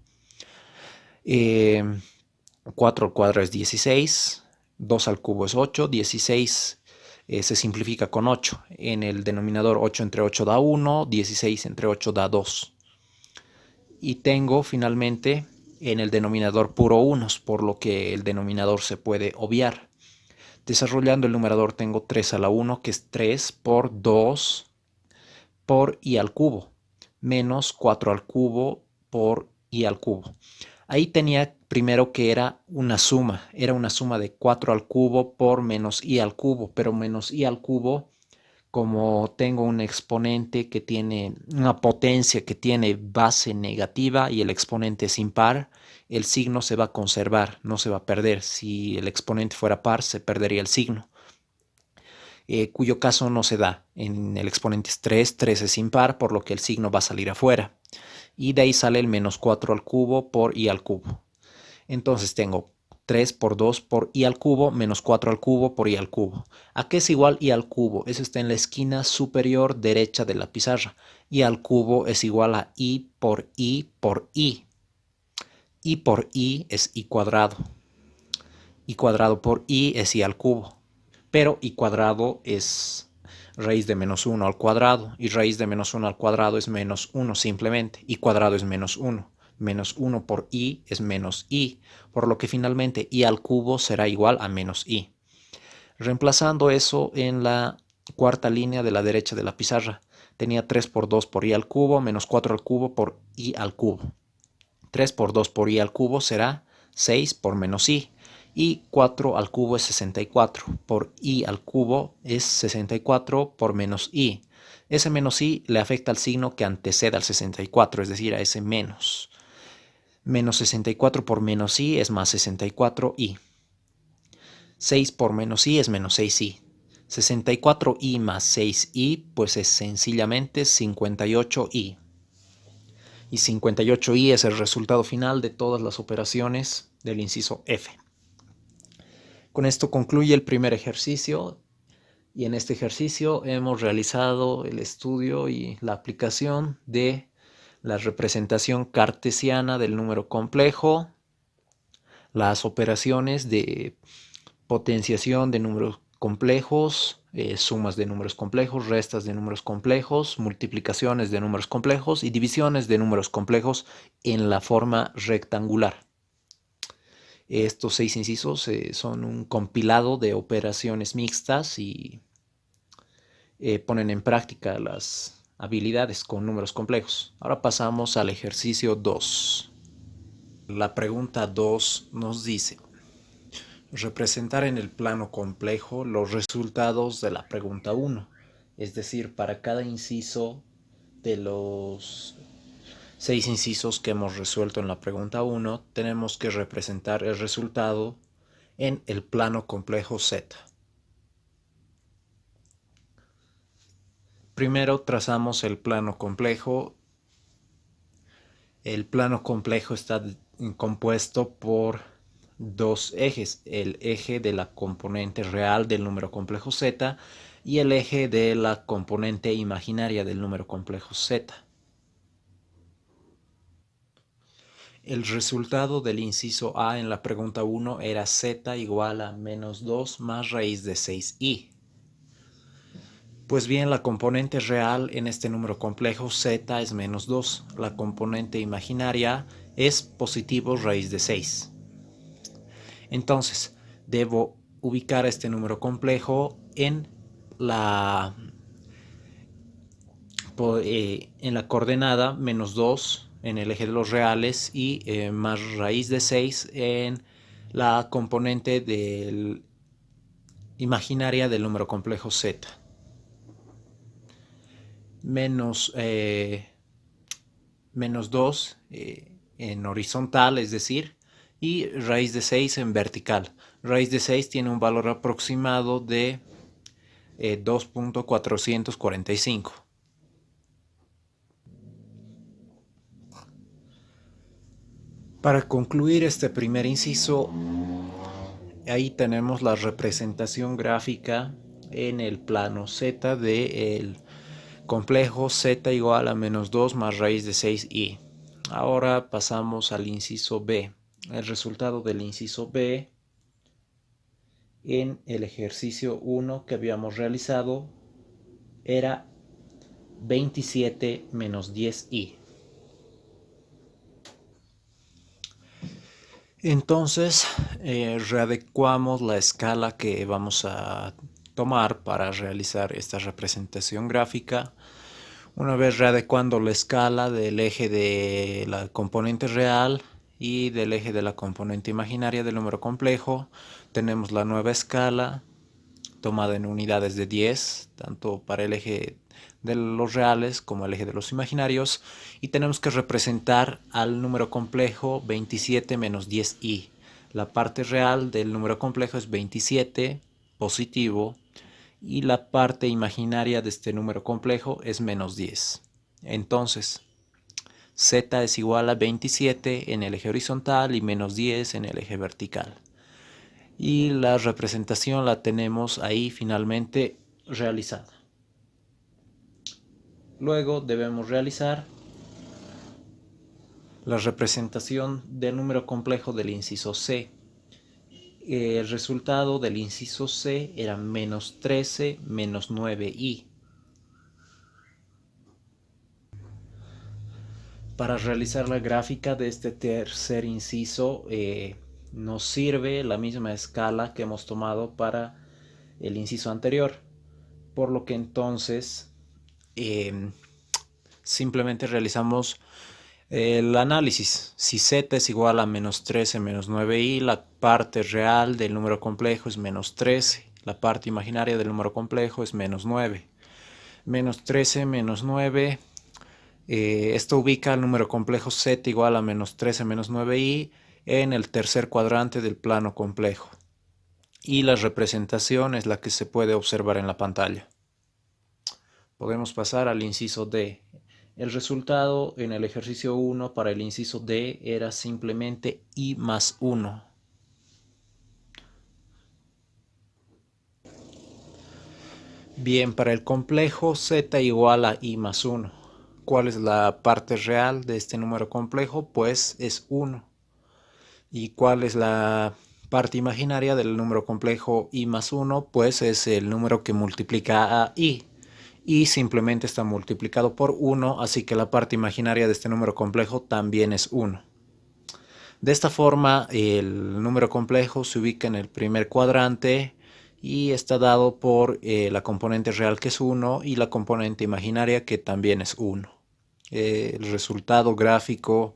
4 al cuadrado es 16, 2 al cubo es 8, 16 se simplifica con 8. En el denominador 8 entre 8 da 1, 16 entre 8 da 2. Y tengo finalmente en el denominador puro unos, por lo que el denominador se puede obviar. Desarrollando el numerador tengo 3 a la 1, que es 3 por 2 por i al cubo, menos 4 al cubo por i al cubo. Ahí tenía primero que era una suma de 4 al cubo por menos i al cubo, pero menos i al cubo, como tengo un exponente que tiene una potencia que tiene base negativa y el exponente es impar, el signo se va a conservar, no se va a perder. Si el exponente fuera par, se perdería el signo, cuyo caso no se da. En el exponente es 3, 3 es impar, por lo que el signo va a salir afuera. Y de ahí sale el menos 4 al cubo por i al cubo. Entonces tengo 3 por 2 por i al cubo menos 4 al cubo por i al cubo. ¿A qué es igual i al cubo? Eso está en la esquina superior derecha de la pizarra. I al cubo es igual a i por i por i. I por I es I cuadrado. I cuadrado por I es I al cubo. Pero I cuadrado es raíz de menos 1 al cuadrado. Y raíz de menos 1 al cuadrado es menos 1 simplemente. I cuadrado es menos 1. Menos 1 por I es menos I. Por lo que finalmente I al cubo será igual a menos I. Reemplazando eso en la cuarta línea de la derecha de la pizarra. Tenía 3 por 2 por I al cubo menos 4 al cubo por I al cubo. 3 por 2 por I al cubo será 6 por menos I. Y 4 al cubo es 64. Por I al cubo es 64 por menos I. Ese menos I le afecta al signo que antecede al 64, es decir, a ese menos. Menos 64 por menos I es más 64i. 6 por menos i es menos 6i. 64i más 6i pues es sencillamente 58i. Y 58i es el resultado final de todas las operaciones del inciso F. Con esto concluye el primer ejercicio y en este ejercicio hemos realizado el estudio y la aplicación de la representación cartesiana del número complejo, las operaciones de potenciación de números complejos, sumas de números complejos, restas de números complejos, multiplicaciones de números complejos y divisiones de números complejos en la forma rectangular. Estos 6 incisos son un compilado de operaciones mixtas y ponen en práctica las habilidades con números complejos. Ahora pasamos al ejercicio 2. La pregunta 2 nos dice: representar en el plano complejo los resultados de la pregunta 1. Es decir, para cada inciso de los 6 incisos que hemos resuelto en la pregunta 1, tenemos que representar el resultado en el plano complejo Z. Primero trazamos el plano complejo. El plano complejo está compuesto por dos ejes: el eje de la componente real del número complejo Z y el eje de la componente imaginaria del número complejo Z. El resultado del inciso A en la pregunta 1 era Z igual a menos 2 más raíz de 6i. Pues bien, la componente real en este número complejo Z es menos 2. La componente imaginaria es positivo raíz de 6. Entonces, debo ubicar este número complejo en la coordenada menos 2 en el eje de los reales y más raíz de 6 en la componente imaginaria del número complejo Z. Menos 2 en horizontal, es decir, y raíz de 6 en vertical. Raíz de 6 tiene un valor aproximado de 2.445. Para concluir este primer inciso, ahí tenemos la representación gráfica en el plano Z del complejo Z igual a menos 2 más raíz de 6i. Ahora pasamos al inciso B. El resultado del inciso B en el ejercicio 1 que habíamos realizado era 27 menos 10i. Entonces, readecuamos la escala que vamos a tomar para realizar esta representación gráfica. Una vez readecuando la escala del eje de la componente real y del eje de la componente imaginaria del número complejo, tenemos la nueva escala tomada en unidades de 10, tanto para el eje de los reales como el eje de los imaginarios, y tenemos que representar al número complejo 27 menos 10i. La parte real del número complejo es 27 positivo y la parte imaginaria de este número complejo es menos 10. Entonces, Z es igual a 27 en el eje horizontal y menos 10 en el eje vertical. Y la representación la tenemos ahí finalmente realizada. Luego debemos realizar La representación del número complejo del inciso C. El resultado del inciso C era menos 13 menos 9i. Para realizar la gráfica de este tercer inciso nos sirve la misma escala que hemos tomado para el inciso anterior, por lo que entonces simplemente realizamos el análisis. Si z es igual a menos 13 menos 9i, la parte real del número complejo es menos 13, la parte imaginaria del número complejo es menos 9. Menos 13 menos 9, esto ubica el número complejo z igual a menos 13 menos 9i en el tercer cuadrante del plano complejo. Y la representación es la que se puede observar en la pantalla. Podemos pasar al inciso D. El resultado en el ejercicio 1 para el inciso D era simplemente i más 1. Bien, para el complejo z igual a i más 1. ¿Cuál es la parte real de este número complejo? Pues es 1. ¿Y cuál es la parte imaginaria del número complejo i más 1? Pues es el número que multiplica a i. Y simplemente está multiplicado por 1, así que la parte imaginaria de este número complejo también es 1. De esta forma, el número complejo se ubica en el primer cuadrante y está dado por la componente real, que es 1, y la componente imaginaria, que también es 1. El resultado gráfico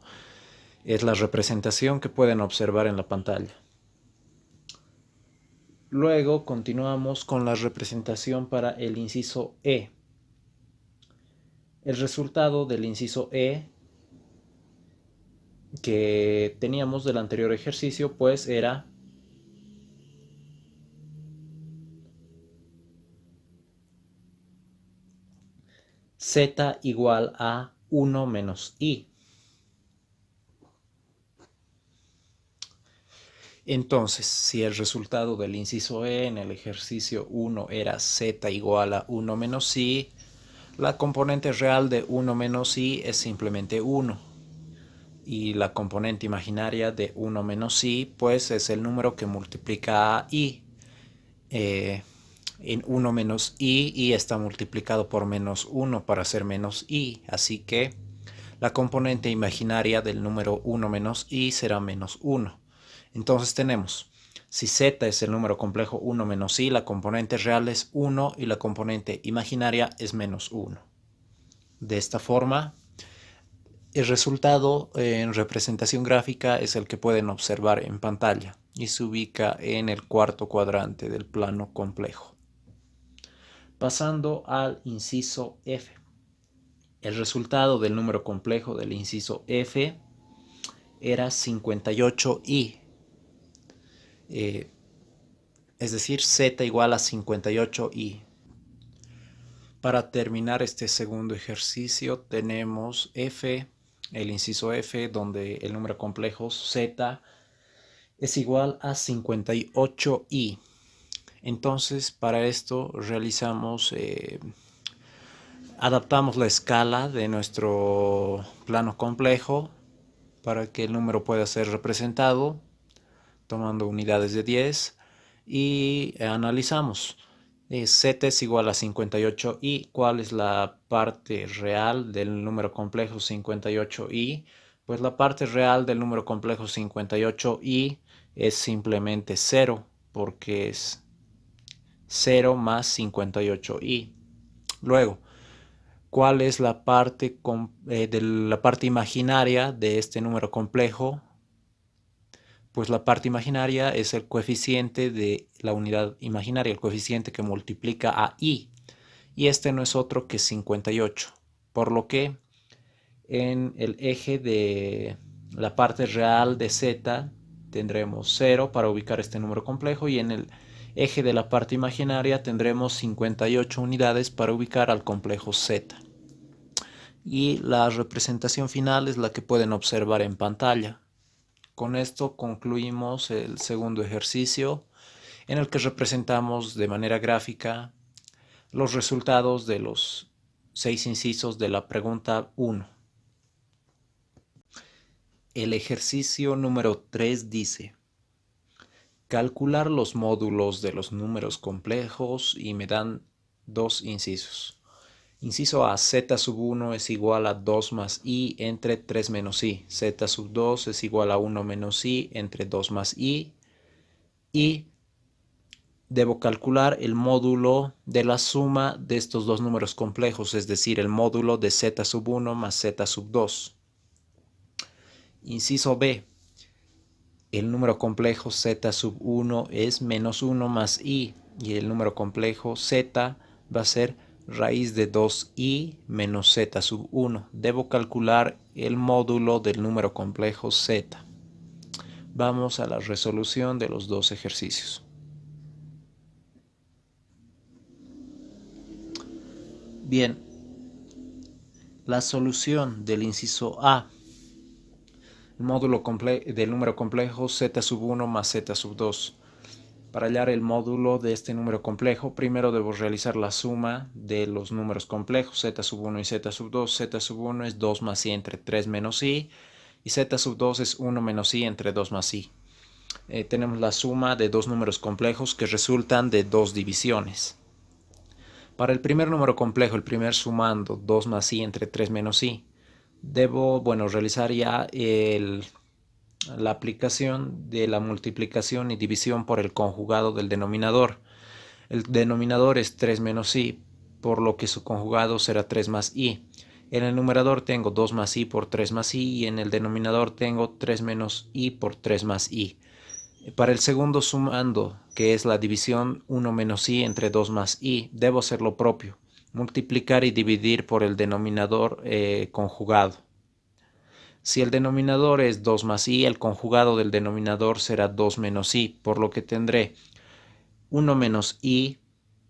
es la representación que pueden observar en la pantalla. Luego continuamos con la representación para el inciso E. El resultado del inciso E que teníamos del anterior ejercicio pues era z igual a 1 menos i. Entonces, si el resultado del inciso E en el ejercicio 1 era z igual a 1 menos i, la componente real de 1 menos i es simplemente 1. Y la componente imaginaria de 1 menos i, pues es el número que multiplica a i. En 1 menos i está multiplicado por menos 1 para ser menos i. Así que la componente imaginaria del número 1 menos i será menos 1. Entonces tenemos, si z es el número complejo 1 menos i, la componente real es 1 y la componente imaginaria es menos 1. De esta forma, el resultado en representación gráfica es el que pueden observar en pantalla y se ubica en el cuarto cuadrante del plano complejo. Pasando al inciso F. El resultado del número complejo del inciso F era 58i. Es decir, z igual a 58i. Para terminar este segundo ejercicio tenemos F, el inciso F, donde el número complejo z es igual a 58i. Entonces, para esto adaptamos la escala de nuestro plano complejo para que el número pueda ser representado tomando unidades de 10 y analizamos. Z es igual a 58i. ¿Cuál es la parte real del número complejo 58i? Pues la parte real del número complejo 58i es simplemente 0, porque es 0 más 58i. Luego, ¿cuál es la parte imaginaria de este número complejo? Pues la parte imaginaria es el coeficiente de la unidad imaginaria, el coeficiente que multiplica a i. Y este no es otro que 58. Por lo que en el eje de la parte real de z tendremos 0 para ubicar este número complejo, y en el eje de la parte imaginaria tendremos 58 unidades para ubicar al complejo z. Y la representación final es la que pueden observar en pantalla. Con esto concluimos el segundo ejercicio, en el que representamos de manera gráfica los resultados de los 6 incisos de la pregunta 1. El ejercicio número 3 dice: calcular los módulos de los números complejos y me dan dos incisos. Inciso A, z sub 1 es igual a 2 más i entre 3 menos i. Z sub 2 es igual a 1 menos i entre 2 más i. Y debo calcular el módulo de la suma de estos dos números complejos, es decir, el módulo de z sub 1 más z sub 2. Inciso B, el número complejo z sub 1 es menos 1 más i y el número complejo z va a ser raíz de 2i menos z sub 1. Debo calcular el módulo del número complejo z. Vamos a la resolución de los dos ejercicios. Bien, la solución del inciso A. El módulo del número complejo z sub 1 más z sub 2. Para hallar el módulo de este número complejo, primero debo realizar la suma de los números complejos, z sub 1 y z sub 2. Z sub 1 es 2 más i entre 3 menos i, y z sub 2 es 1 menos i entre 2 más i. Tenemos la suma de dos números complejos que resultan de dos divisiones. Para el primer número complejo, el primer sumando, 2 más i entre 3 menos i, debo, realizar ya la aplicación de la multiplicación y división por el conjugado del denominador. El denominador es 3 menos i, por lo que su conjugado será 3 más i. En el numerador tengo 2 más i por 3 más i y en el denominador tengo 3 menos i por 3 más i. Para el segundo sumando, que es la división 1 menos i entre 2 más i, debo hacer lo propio, multiplicar y dividir por el denominador conjugado. Si el denominador es 2 más i, el conjugado del denominador será 2 menos i, por lo que tendré 1 menos i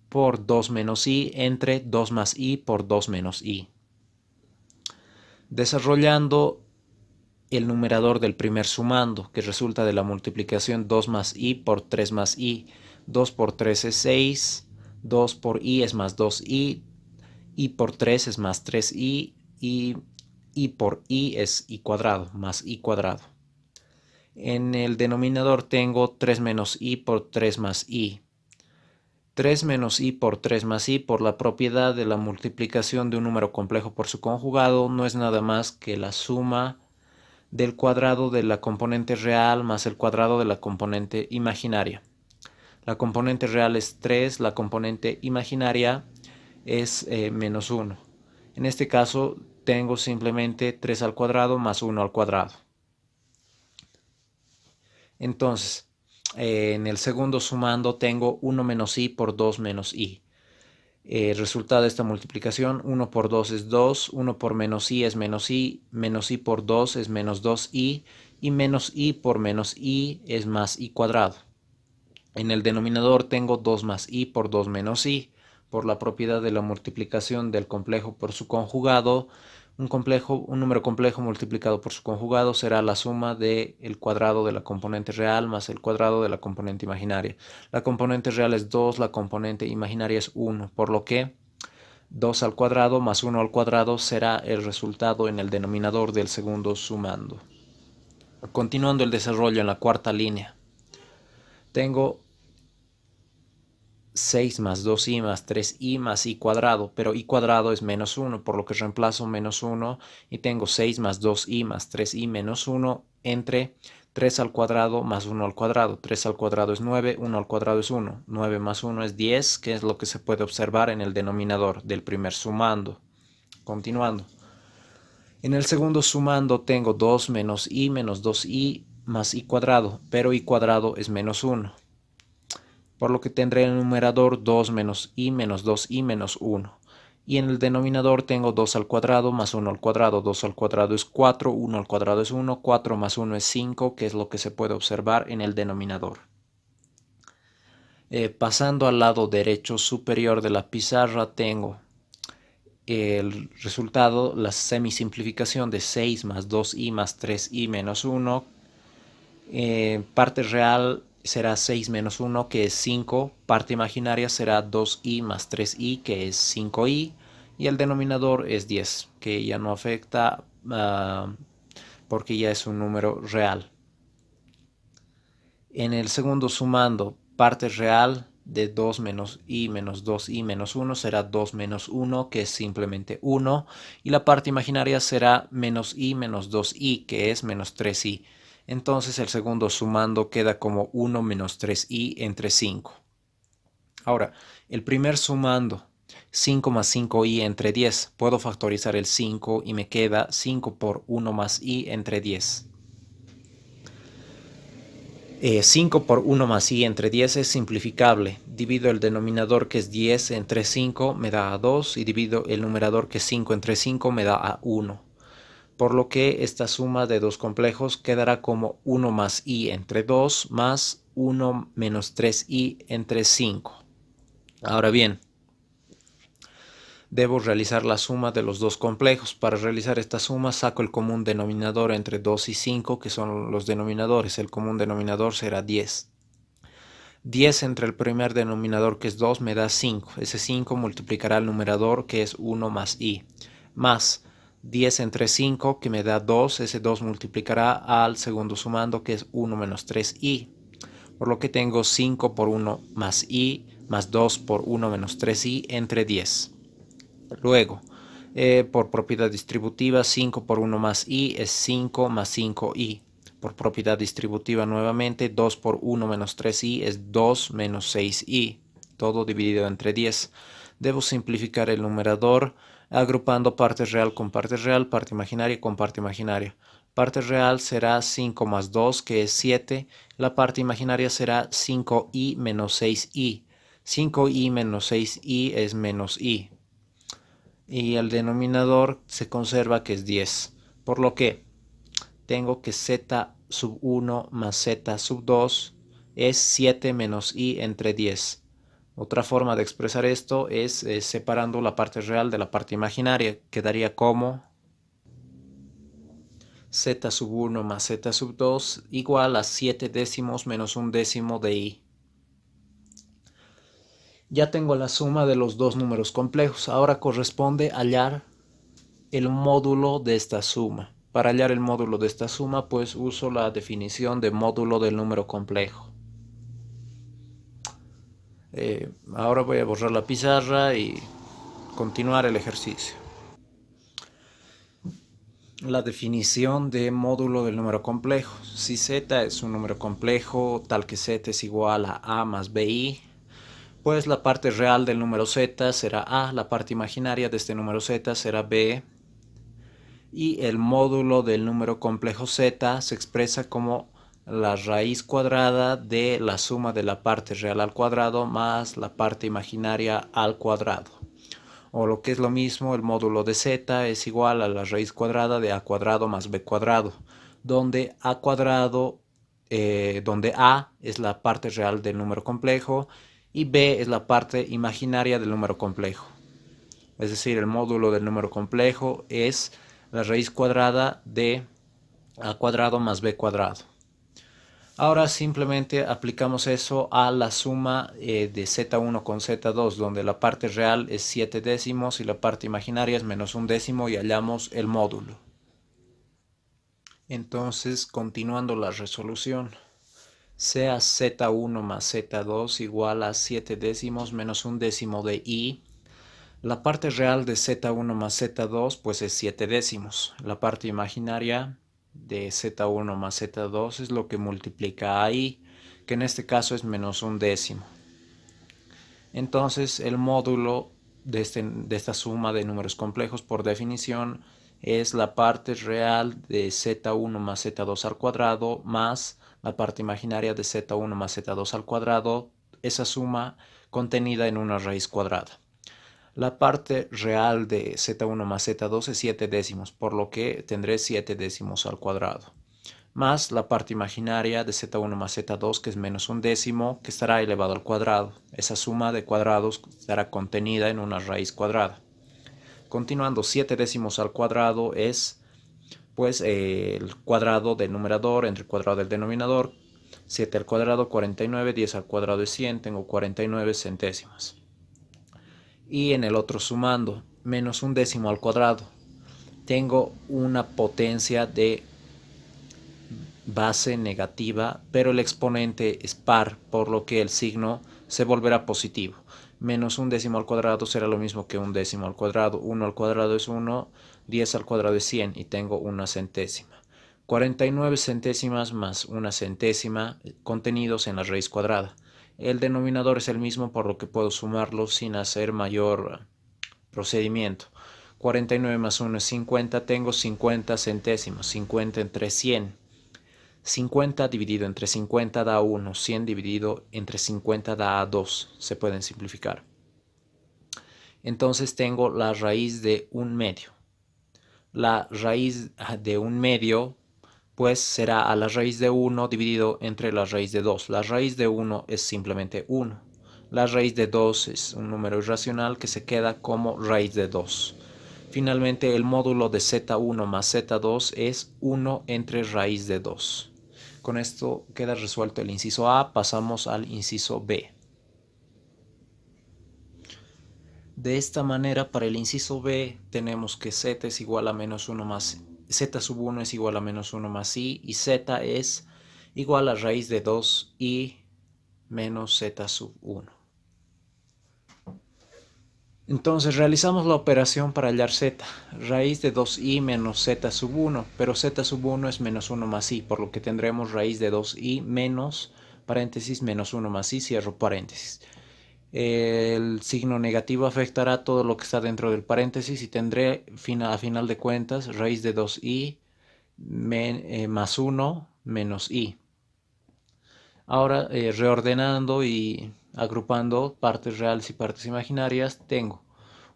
por 2 menos i entre 2 más i por 2 menos i. Desarrollando el numerador del primer sumando, que resulta de la multiplicación 2 más i por 3 más i. 2 por 3 es 6, 2 por i es más 2i, i por 3 es más 3i, y i por i es i cuadrado, más i cuadrado. En el denominador tengo 3 menos i por 3 más i. 3 menos i por 3 más i, por la propiedad de la multiplicación de un número complejo por su conjugado, no es nada más que la suma del cuadrado de la componente real más el cuadrado de la componente imaginaria. La componente real es 3, la componente imaginaria es menos 1. En este caso tengo simplemente 3 al cuadrado más 1 al cuadrado. Entonces, en el segundo sumando tengo 1 menos i por 2 menos i. El resultado de esta multiplicación, 1 por 2 es 2, 1 por menos i es menos i por 2 es menos 2i, y menos i por menos i es más i cuadrado. En el denominador tengo 2 más i por 2 menos i. Por la propiedad de la multiplicación del complejo por su conjugado, un número complejo multiplicado por su conjugado será la suma del cuadrado de la componente real más el cuadrado de la componente imaginaria. La componente real es 2, la componente imaginaria es 1, por lo que 2 al cuadrado más 1 al cuadrado será el resultado en el denominador del segundo sumando. Continuando el desarrollo en la cuarta línea, tengo 6 más 2i más 3i más i cuadrado, pero i cuadrado es menos 1, por lo que reemplazo menos 1 y tengo 6 más 2i más 3i menos 1 entre 3 al cuadrado más 1 al cuadrado. 3 al cuadrado es 9, 1 al cuadrado es 1. 9 más 1 es 10, que es lo que se puede observar en el denominador del primer sumando. Continuando. En el segundo sumando tengo 2 menos 2i más i cuadrado, pero i cuadrado es menos 1. Por lo que tendré en el numerador 2 menos 2i menos 1. Y en el denominador tengo 2 al cuadrado más 1 al cuadrado. 2 al cuadrado es 4, 1 al cuadrado es 1, 4 más 1 es 5, que es lo que se puede observar en el denominador. Pasando al lado derecho superior de la pizarra tengo el resultado, la semisimplificación de 6 más 2i más 3i menos 1. Parte real será 6 menos 1, que es 5. Parte imaginaria será 2i más 3i, que es 5i. Y el denominador es 10, que ya no afecta porque ya es un número real. En el segundo sumando, parte real de 2 menos i menos 2i menos 1 será 2 menos 1, que es simplemente 1, y la parte imaginaria será menos i menos 2i, que es menos 3i. Entonces el segundo sumando queda como 1 menos 3i entre 5. Ahora, el primer sumando, 5 más 5i entre 10, puedo factorizar el 5 y me queda 5 por 1 más i entre 10. 5 por 1 más i entre 10 es simplificable. Divido el denominador, que es 10, entre 5, me da a 2, y divido el numerador, que es 5, entre 5, me da a 1. Por lo que esta suma de dos complejos quedará como 1 más i entre 2 más 1 menos 3i entre 5. Ahora bien, debo realizar la suma de los dos complejos. Para realizar esta suma saco el común denominador entre 2 y 5, que son los denominadores. El común denominador será 10. 10 entre el primer denominador, que es 2, me da 5. Ese 5 multiplicará el numerador, que es 1 más i. Más 10 entre 5, que me da 2. Ese 2 multiplicará al segundo sumando, que es 1 menos 3i. Por lo que tengo 5 por 1 más i más 2 por 1 menos 3i entre 10. Luego, por propiedad distributiva, 5 por 1 más i es 5 más 5i. Por propiedad distributiva nuevamente, 2 por 1 menos 3i es 2 menos 6i. Todo dividido entre 10. Debo simplificar el numerador agrupando parte real con parte real, parte imaginaria con parte imaginaria. Parte real será 5 más 2, que es 7. La parte imaginaria será 5i menos 6i. 5i menos 6i es menos i. Y el denominador se conserva, que es 10. Por lo que tengo que z sub 1 más z sub 2 es 7 menos i entre 10. Otra forma de expresar esto es separando la parte real de la parte imaginaria. Quedaría como z sub 1 más z sub 2 igual a 7 décimos menos un décimo de i. Ya tengo la suma de los dos números complejos. Ahora corresponde hallar el módulo de esta suma. Para hallar el módulo de esta suma, pues uso la definición de módulo del número complejo. Ahora voy a borrar la pizarra y continuar el ejercicio. La definición de módulo del número complejo. Si z es un número complejo tal que z es igual a más bi, pues la parte real del número z será a, la parte imaginaria de este número z será b, y el módulo del número complejo z se expresa como la raíz cuadrada de la suma de la parte real al cuadrado más la parte imaginaria al cuadrado. O lo que es lo mismo, el módulo de z es igual a la raíz cuadrada de a cuadrado más b cuadrado, donde donde a es la parte real del número complejo y b es la parte imaginaria del número complejo. Es decir, el módulo del número complejo es la raíz cuadrada de a cuadrado más b cuadrado. Ahora simplemente aplicamos eso a la suma de z1 con z2, donde la parte real es 7 décimos y la parte imaginaria es menos un décimo, y hallamos el módulo. Entonces, continuando la resolución, sea z1 más z2 igual a 7 décimos menos un décimo de i. La parte real de z1 más z2 pues es 7 décimos. La parte imaginaria de z1 más z2 es lo que multiplica a i, que en este caso es menos un décimo. Entonces el módulo de esta suma de números complejos, por definición, es la parte real de z1 más z2 al cuadrado más la parte imaginaria de z1 más z2 al cuadrado, esa suma contenida en una raíz cuadrada. La parte real de z1 más z2 es 7 décimos, por lo que tendré 7 décimos al cuadrado. Más la parte imaginaria de z1 más z2, que es menos un décimo, que estará elevado al cuadrado. Esa suma de cuadrados estará contenida en una raíz cuadrada. Continuando, 7 décimos al cuadrado es pues el cuadrado del numerador entre el cuadrado del denominador. 7 al cuadrado, 49, 10 al cuadrado es 100, tengo 49 centésimas. Y en el otro sumando, menos un décimo al cuadrado, tengo una potencia de base negativa, pero el exponente es par, por lo que el signo se volverá positivo. Menos un décimo al cuadrado será lo mismo que un décimo al cuadrado. 1 al cuadrado es 1, 10 al cuadrado es 100 y tengo una centésima. 49 centésimas más una centésima contenidos en la raíz cuadrada. El denominador es el mismo, por lo que puedo sumarlo sin hacer mayor procedimiento. 49 más 1 es 50, tengo 50 centésimos, 50 entre 100. 50 dividido entre 50 da 1, 100 dividido entre 50 da 2, se pueden simplificar. Entonces tengo la raíz de un medio. La raíz de un medio pues será a la raíz de 1 dividido entre la raíz de 2. La raíz de 1 es simplemente 1. La raíz de 2 es un número irracional que se queda como raíz de 2. Finalmente, el módulo de z1 más z2 es 1 entre raíz de 2. Con esto queda resuelto el inciso A, pasamos al inciso B. De esta manera, para el inciso B tenemos que z es igual a menos 1 más z sub 1 es igual a menos 1 más i, y z es igual a raíz de 2i menos z sub 1. Entonces realizamos la operación para hallar z, raíz de 2i menos z sub 1, pero z sub 1 es menos 1 más i, por lo que tendremos raíz de 2i menos, paréntesis, menos 1 más i, cierro paréntesis. El signo negativo afectará todo lo que está dentro del paréntesis y tendré a final de cuentas raíz de 2i más 1 menos i. Ahora reordenando y agrupando partes reales y partes imaginarias, tengo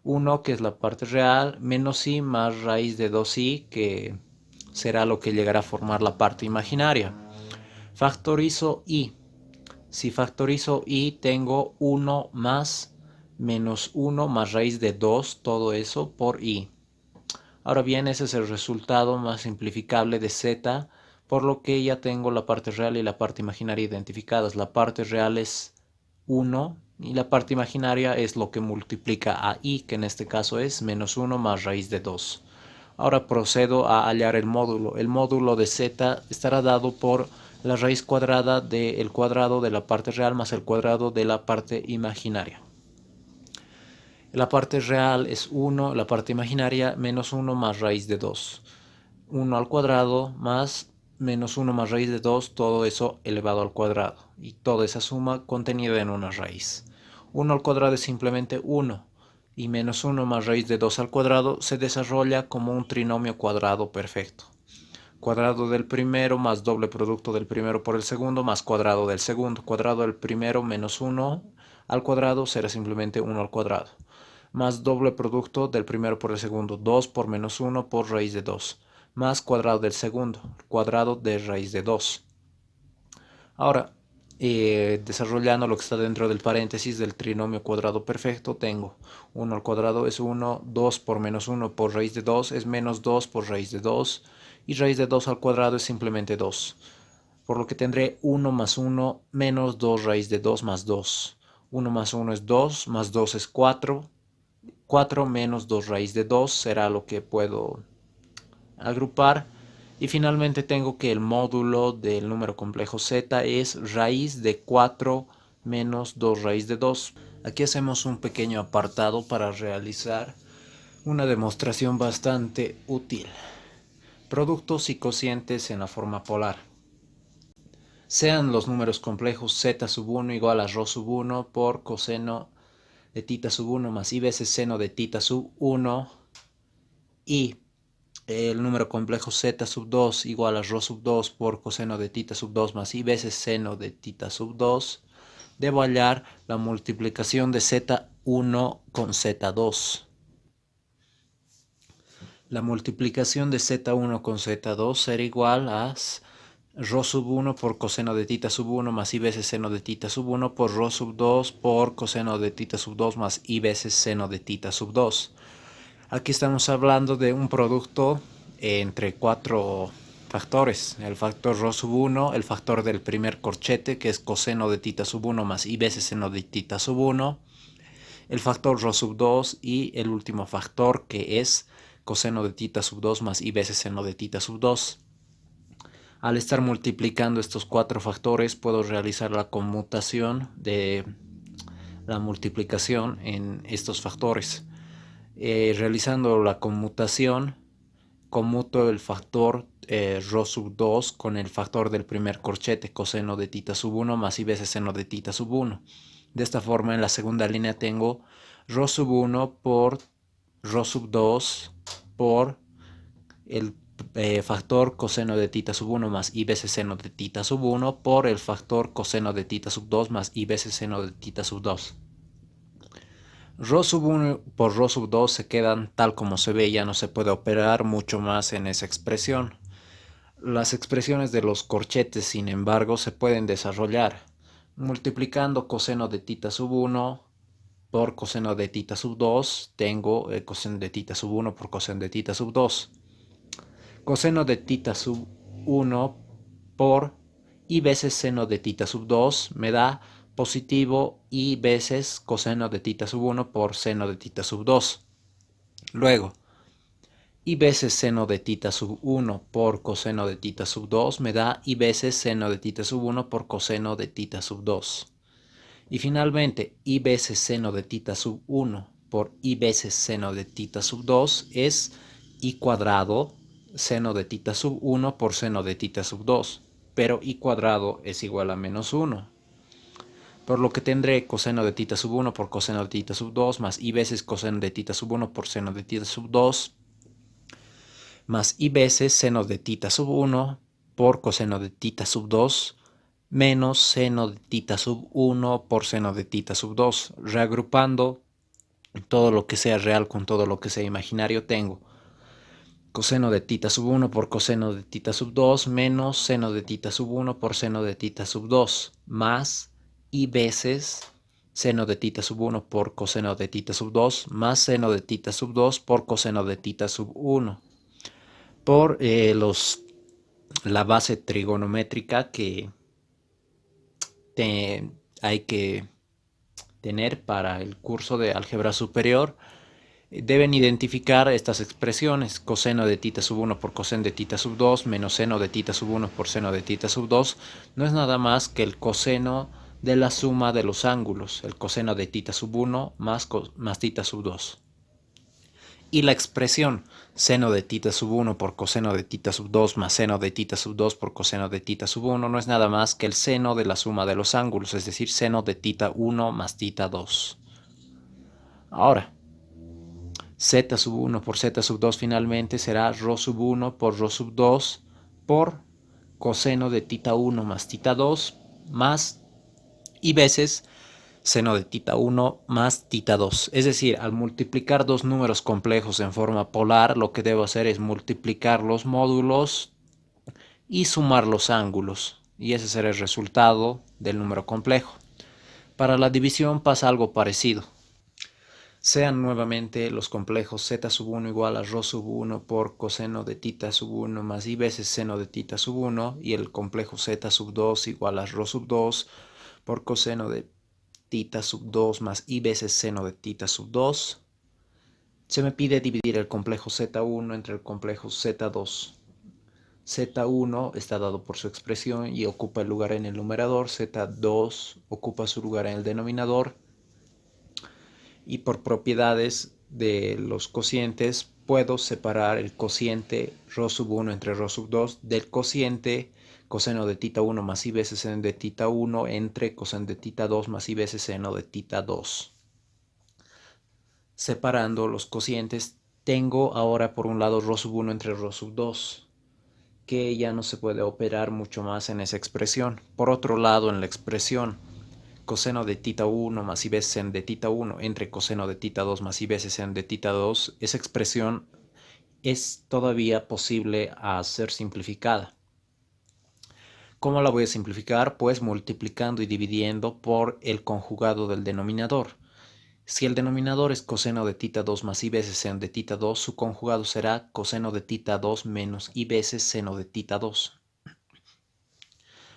1 que es la parte real, menos i más raíz de 2i, que será lo que llegará a formar la parte imaginaria. Factorizo i. Si factorizo i, tengo 1 más menos 1 más raíz de 2, todo eso por i. Ahora bien, ese es el resultado más simplificable de z, por lo que ya tengo la parte real y la parte imaginaria identificadas. La parte real es 1 y la parte imaginaria es lo que multiplica a i, que en este caso es menos 1 más raíz de 2. Ahora procedo a hallar el módulo. El módulo de z estará dado por la raíz cuadrada del cuadrado de la parte real más el cuadrado de la parte imaginaria. La parte real es 1, la parte imaginaria menos 1 más raíz de 2. 1 al cuadrado más menos 1 más raíz de 2, todo eso elevado al cuadrado. Y toda esa suma contenida en una raíz. 1 al cuadrado es simplemente 1. Y menos 1 más raíz de 2 al cuadrado se desarrolla como un trinomio cuadrado perfecto. Cuadrado del primero más doble producto del primero por el segundo más cuadrado del segundo. Cuadrado del primero menos 1 al cuadrado será simplemente 1 al cuadrado. Más doble producto del primero por el segundo. 2 por menos 1 por raíz de 2. Más cuadrado del segundo. Cuadrado de raíz de 2. Ahora, desarrollando lo que está dentro del paréntesis del trinomio cuadrado perfecto, tengo 1 al cuadrado es 1, 2 por menos 1 por raíz de 2 es menos 2 por raíz de 2, y raíz de 2 al cuadrado es simplemente 2, por lo que tendré 1 más 1 menos 2 raíz de 2 más 2. 1 más 1 es 2, más 2 es 4, 4 menos 2 raíz de 2 será lo que puedo agrupar. Y finalmente tengo que el módulo del número complejo z es raíz de 4 menos 2 raíz de 2. Aquí hacemos un pequeño apartado para realizar una demostración bastante útil. Productos y cocientes en la forma polar. Sean los números complejos z sub 1 igual a rho sub 1 por coseno de tita sub 1 más i veces seno de tita sub 1, y el número complejo z sub 2 igual a rho sub 2 por coseno de tita sub 2 más i veces seno de tita sub 2, debo hallar la multiplicación de z1 con z2. La multiplicación de z1 con z2 será igual a rho sub 1 por coseno de tita sub 1 más i veces seno de tita sub 1 por rho sub 2 por coseno de tita sub 2 más i veces seno de tita sub 2. Aquí estamos hablando de un producto entre 4 factores. El factor rho sub 1, el factor del primer corchete, que es coseno de tita sub 1 más i veces seno de tita sub 1, el factor rho sub 2 y el último factor, que es coseno de tita sub 2 más i veces seno de tita sub 2. Al estar multiplicando estos cuatro factores, puedo realizar la conmutación de la multiplicación en estos factores. Realizando la conmutación, conmuto el factor rho sub 2 con el factor del primer corchete, coseno de tita sub 1 más i veces seno de tita sub 1. De esta forma, en la segunda línea tengo rho sub 1 por rho sub 2 por el factor coseno de tita sub 1 más i veces seno de tita sub 1 por el factor coseno de tita sub 2 más i veces seno de tita sub 2. Rho sub 1 por Rho sub 2 se quedan tal como se ve, ya no se puede operar mucho más en esa expresión. Las expresiones de los corchetes, sin embargo, se pueden desarrollar multiplicando coseno de tita sub 1 por coseno de tita sub 2, tengo coseno de tita sub 1 por coseno de tita sub 2. Coseno de tita sub 1 por i veces seno de tita sub 2 me da positivo i veces coseno de tita sub 1 por seno de tita sub 2. Luego, i veces seno de tita sub 1 por coseno de tita sub 2 me da i veces seno de tita sub 1 por coseno de tita sub 2. Y finalmente, i veces seno de tita sub 1 por i veces seno de tita sub 2 es i cuadrado seno de tita sub 1 por seno de tita sub 2, pero i cuadrado es igual a menos 1. Por lo que tendré coseno de tita sub 1 por coseno de tita sub 2 más i veces coseno de tita sub 1 por seno de tita sub 2 más i veces seno de tita sub 1 por coseno de tita sub 2 menos seno de tita sub 1 por seno de tita sub 2. Reagrupando todo lo que sea real con todo lo que sea imaginario, tengo coseno de tita sub 1 por coseno de tita sub 2 menos seno de tita sub 1 por seno de tita sub 2 más i veces seno de tita sub 1 por coseno de tita sub 2 más seno de tita sub 2 por coseno de tita sub 1 por la base trigonométrica que hay que tener para el curso de álgebra superior. Deben identificar estas expresiones: coseno de tita sub 1 por coseno de tita sub 2 menos seno de tita sub 1 por seno de tita sub 2 no es nada más que el coseno de la suma de los ángulos, el coseno de tita sub 1 más tita sub 2. Y la expresión seno de tita sub 1 por coseno de tita sub 2 más seno de tita sub 2 por coseno de tita sub 1 no es nada más que el seno de la suma de los ángulos, es decir, seno de tita 1 más tita 2. Ahora, z sub 1 por z sub 2 finalmente será rho sub 1 por rho sub 2 por coseno de tita 1 más tita 2 más i veces seno de tita 1 más tita 2. Es decir, al multiplicar dos números complejos en forma polar, lo que debo hacer es multiplicar los módulos y sumar los ángulos. Y ese será el resultado del número complejo. Para la división pasa algo parecido. Sean nuevamente los complejos z sub 1 igual a rho sub 1 por coseno de tita sub 1 más i veces seno de tita sub 1 y el complejo z sub 2 igual a rho sub 2 por coseno de tita sub 2 más i veces seno de tita sub 2. Se me pide dividir el complejo z1 entre el complejo z2. Z1 está dado por su expresión y ocupa el lugar en el numerador, Z2 ocupa su lugar en el denominador, y por propiedades de los cocientes puedo separar el cociente rho sub 1 entre rho sub 2 del cociente coseno de tita 1 más i veces seno de tita 1 entre coseno de tita 2 más i veces seno de tita 2. Separando los cocientes, tengo ahora por un lado rho sub 1 entre rho sub 2, que ya no se puede operar mucho más en esa expresión. Por otro lado, en la expresión coseno de tita 1 más i veces seno de tita 1 entre coseno de tita 2 más i veces seno de tita 2, esa expresión es todavía posible a ser simplificada. ¿Cómo la voy a simplificar? Pues multiplicando y dividiendo por el conjugado del denominador. Si el denominador es coseno de tita 2 más i veces seno de tita 2, su conjugado será coseno de tita 2 menos i veces seno de tita 2.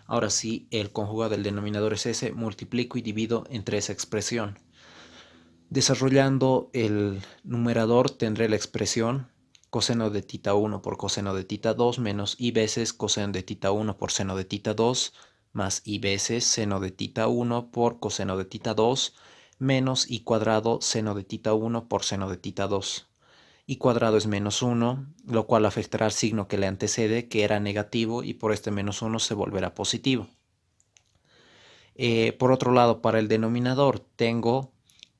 Ahora sí, el conjugado del denominador es ese, multiplico y divido entre esa expresión. Desarrollando el numerador tendré la expresión coseno de tita 1 por coseno de tita 2 menos i veces coseno de tita 1 por seno de tita 2 más i veces seno de tita 1 por coseno de tita 2 menos i cuadrado seno de tita 1 por seno de tita 2. I cuadrado es menos 1, lo cual afectará al signo que le antecede, que era negativo, y por este menos 1 se volverá positivo. Por otro lado, para el denominador tengo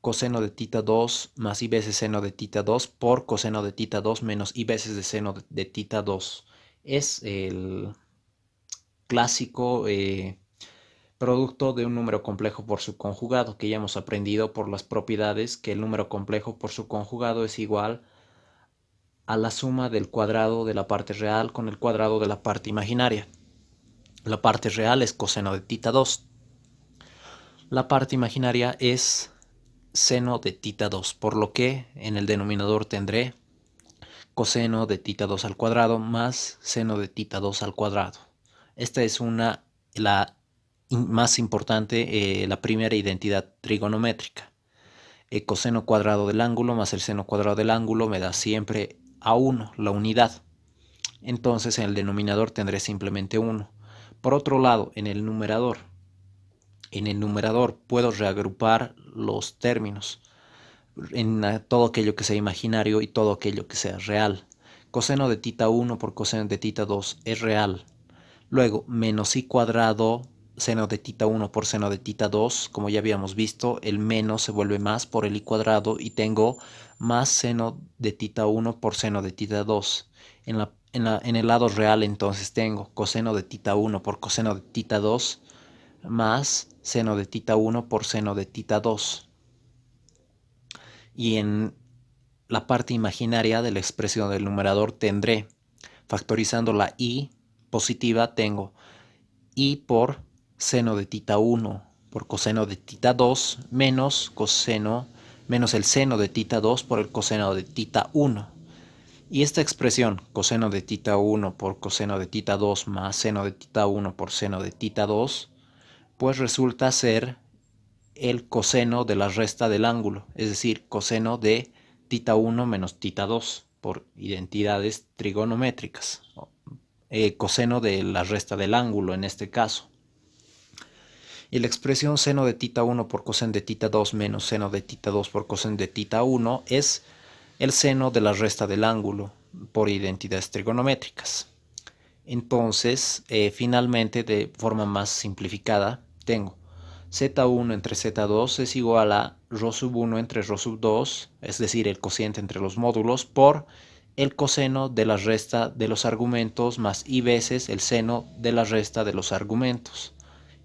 coseno de tita 2 más i veces seno de tita 2 por coseno de tita 2 menos i veces de seno de tita 2. Es el clásico producto de un número complejo por su conjugado, que ya hemos aprendido por las propiedades que el número complejo por su conjugado es igual a la suma del cuadrado de la parte real con el cuadrado de la parte imaginaria. La parte real es coseno de tita 2. La parte imaginaria es seno de tita 2, por lo que en el denominador tendré coseno de tita 2 al cuadrado más seno de tita 2 al cuadrado. Esta es la más importante, la primera identidad trigonométrica. El coseno cuadrado del ángulo más el seno cuadrado del ángulo me da siempre a1, la unidad. Entonces en el denominador tendré simplemente 1. Por otro lado, en el numerador puedo reagrupar los términos en todo aquello que sea imaginario y todo aquello que sea real. Coseno de tita 1 por coseno de tita 2 es real. Luego, menos i cuadrado seno de tita 1 por seno de tita 2, como ya habíamos visto, el menos se vuelve más por el i cuadrado y tengo más seno de tita 1 por seno de tita 2. En el lado real entonces tengo coseno de tita 1 por coseno de tita 2 más seno de tita 1 por seno de tita 2. Y en la parte imaginaria de la expresión del numerador tendré, factorizando la i positiva, tengo i por seno de tita 1 por coseno de tita 2 menos el seno de tita 2 por el coseno de tita 1. Y esta expresión, coseno de tita 1 por coseno de tita 2 más seno de tita 1 por seno de tita 2, pues resulta ser el coseno de la resta del ángulo, es decir, coseno de tita 1 menos tita 2 por identidades trigonométricas. Coseno de la resta del ángulo en este caso. Y la expresión seno de tita 1 por coseno de tita 2 menos seno de tita 2 por coseno de tita 1 es el seno de la resta del ángulo por identidades trigonométricas. Entonces, finalmente, de forma más simplificada, tengo z1 entre z2 es igual a ρ sub 1 entre ρ sub 2, es decir, el cociente entre los módulos, por el coseno de la resta de los argumentos más i veces el seno de la resta de los argumentos.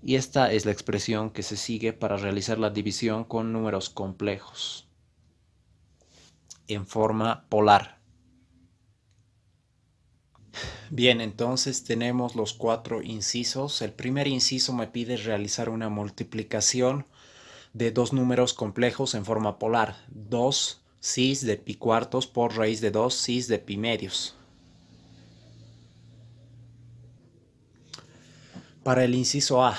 Y esta es la expresión que se sigue para realizar la división con números complejos en forma polar. Bien, entonces tenemos los 4 incisos. El primer inciso me pide realizar una multiplicación de dos números complejos en forma polar. 2 cis de pi cuartos por raíz de 2 cis de pi medios. Para el inciso A,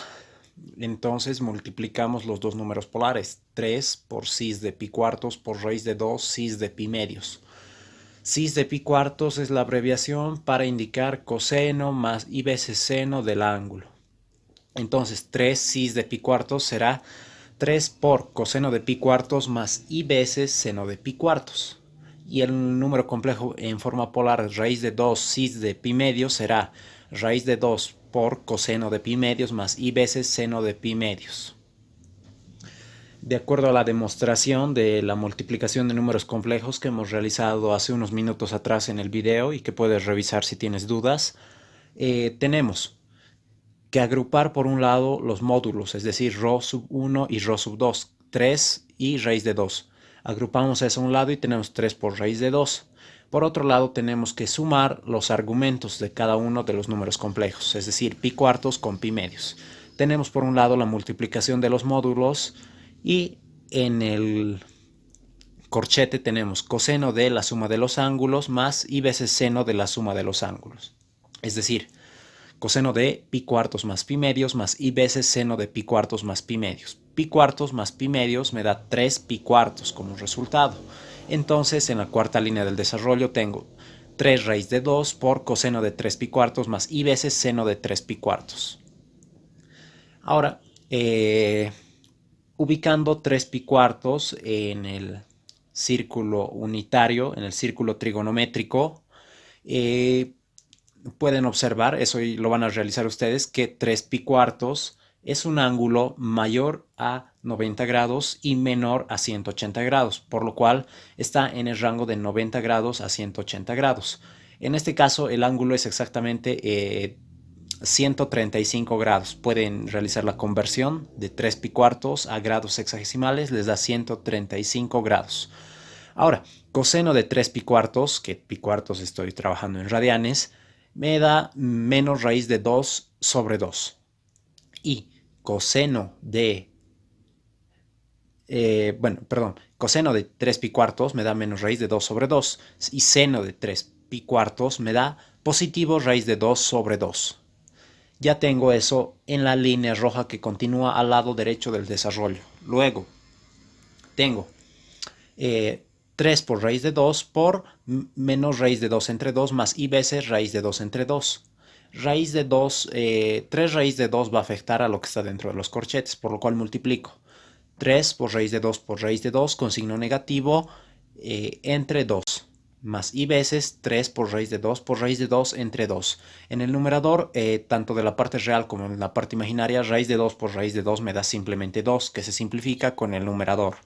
entonces multiplicamos los dos números polares. 3 por cis de pi cuartos por raíz de 2 cis de pi medios. Cis de pi cuartos es la abreviación para indicar coseno más i veces seno del ángulo. Entonces 3 cis de pi cuartos será 3 por coseno de pi cuartos más i veces seno de pi cuartos. Y el número complejo en forma polar raíz de 2 cis de pi medios será raíz de 2 por coseno de pi medios más i veces seno de pi medios. De acuerdo a la demostración de la multiplicación de números complejos que hemos realizado hace unos minutos atrás en el video y que puedes revisar si tienes dudas, tenemos que agrupar por un lado los módulos, es decir, ρ sub 1 y ρ sub 2, 3 y raíz de 2. Agrupamos eso a un lado y tenemos 3 por raíz de 2. Por otro lado, tenemos que sumar los argumentos de cada uno de los números complejos, es decir, pi cuartos con pi medios. Tenemos por un lado la multiplicación de los módulos y en el corchete tenemos coseno de la suma de los ángulos más i veces seno de la suma de los ángulos. Es decir, coseno de pi cuartos más pi medios más i veces seno de pi cuartos más pi medios. Pi cuartos más pi medios me da 3 pi cuartos como resultado. Entonces, en la cuarta línea del desarrollo tengo 3 raíz de 2 por coseno de 3 pi cuartos más i veces seno de 3 pi cuartos. Ahora, ubicando 3 pi cuartos en el círculo unitario, en el círculo trigonométrico, pueden observar, eso lo van a realizar ustedes, que 3 pi cuartos es un ángulo mayor a 90 grados y menor a 180 grados, por lo cual está en el rango de 90 grados a 180 grados. En este caso, el ángulo es exactamente 135 grados. Pueden realizar la conversión de 3 pi cuartos a grados sexagesimales, les da 135 grados. Ahora, coseno de 3 pi cuartos, que pi cuartos estoy trabajando en radianes, me da menos raíz de 2 sobre 2. Y coseno de coseno de 3 pi cuartos me da menos raíz de 2 sobre 2 y seno de 3 pi cuartos me da positivo raíz de 2 sobre 2. Ya tengo eso en la línea roja que continúa al lado derecho del desarrollo. Luego tengo 3 por raíz de 2 por menos raíz de 2 entre 2 más i veces raíz de 2 entre 2. Raíz de 2, 3 raíz de 2 va a afectar a lo que está dentro de los corchetes, por lo cual multiplico 3 por raíz de 2 con signo negativo entre 2 más i veces 3 por raíz de 2 entre 2. En el numerador, tanto de la parte real como en la parte imaginaria, raíz de 2 por raíz de 2 me da simplemente 2, que se simplifica con el numerador,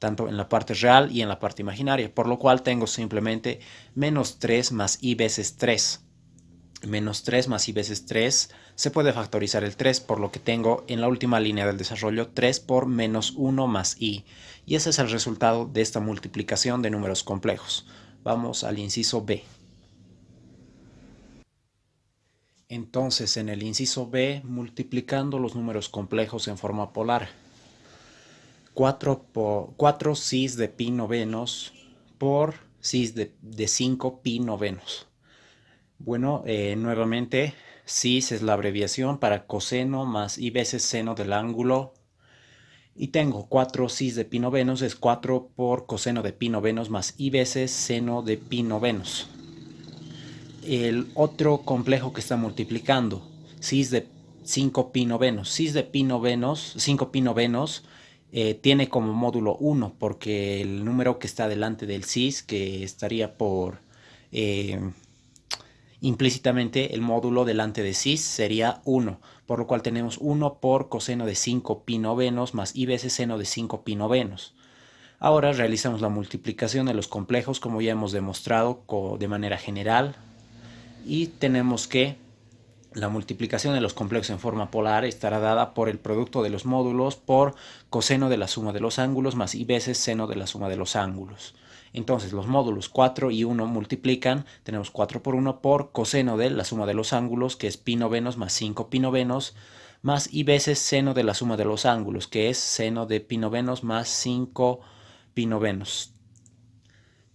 tanto en la parte real y en la parte imaginaria, por lo cual tengo simplemente menos 3 más i veces 3. Menos 3 más i veces 3, se puede factorizar el 3, por lo que tengo en la última línea del desarrollo 3 por menos 1 más i. Y ese es el resultado de esta multiplicación de números complejos. Vamos al inciso B. Entonces, en el inciso B, multiplicando los números complejos en forma polar. 4 cis de pi novenos por cis de 5 pi novenos. Bueno, nuevamente, cis es la abreviación para coseno más i veces seno del ángulo. Y tengo 4 cis de pi novenos, es 4 por coseno de pi novenos más i veces seno de pi novenos. El otro complejo que está multiplicando, cis de 5 pi novenos. Cis de pi novenos, 5 pi novenos, tiene como módulo 1, porque el número que está delante del cis, que estaría por... implícitamente el módulo delante de cis sería 1, por lo cual tenemos 1 por coseno de 5 pi novenos más i veces seno de 5 pi novenos. Ahora realizamos la multiplicación de los complejos como ya hemos demostrado de manera general y tenemos que la multiplicación de los complejos en forma polar estará dada por el producto de los módulos por coseno de la suma de los ángulos más i veces seno de la suma de los ángulos. Entonces los módulos 4 y 1 multiplican, tenemos 4 por 1 por coseno de la suma de los ángulos, que es pi novenos más 5 pi novenos, más i veces seno de la suma de los ángulos, que es seno de pi novenos más 5 pi novenos.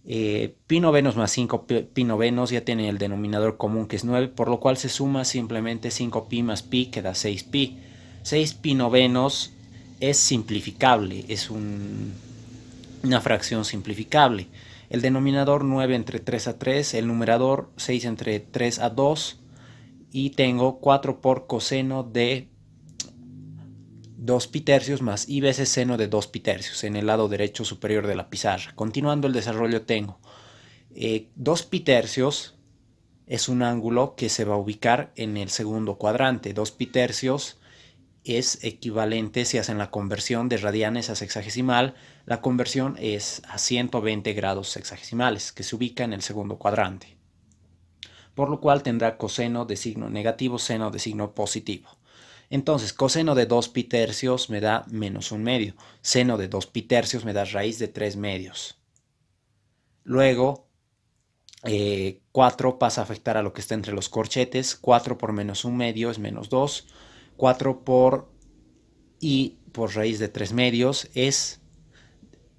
Pi novenos más 5 pi novenos ya tiene el denominador común, que es 9, por lo cual se suma simplemente 5 pi más pi, que da 6 pi. 6 pi novenos es simplificable, es una fracción simplificable. El denominador 9 entre 3 a 3, el numerador 6 entre 3 a 2, y tengo 4 por coseno de 2 pi tercios más i veces seno de 2 pi tercios en el lado derecho superior de la pizarra. Continuando el desarrollo tengo 2 pi tercios es un ángulo que se va a ubicar en el segundo cuadrante. 2 pi tercios es equivalente, si hacen la conversión de radianes a sexagesimal, la conversión es a 120 grados sexagesimales, que se ubica en el segundo cuadrante. Por lo cual tendrá coseno de signo negativo, seno de signo positivo. Entonces, coseno de 2 pi tercios me da menos 1 medio. Seno de 2 pi tercios me da raíz de 3 medios. Luego, 4 pasa a afectar a lo que está entre los corchetes. 4 por menos 1 medio es menos 2. 4 por i por raíz de 3 medios es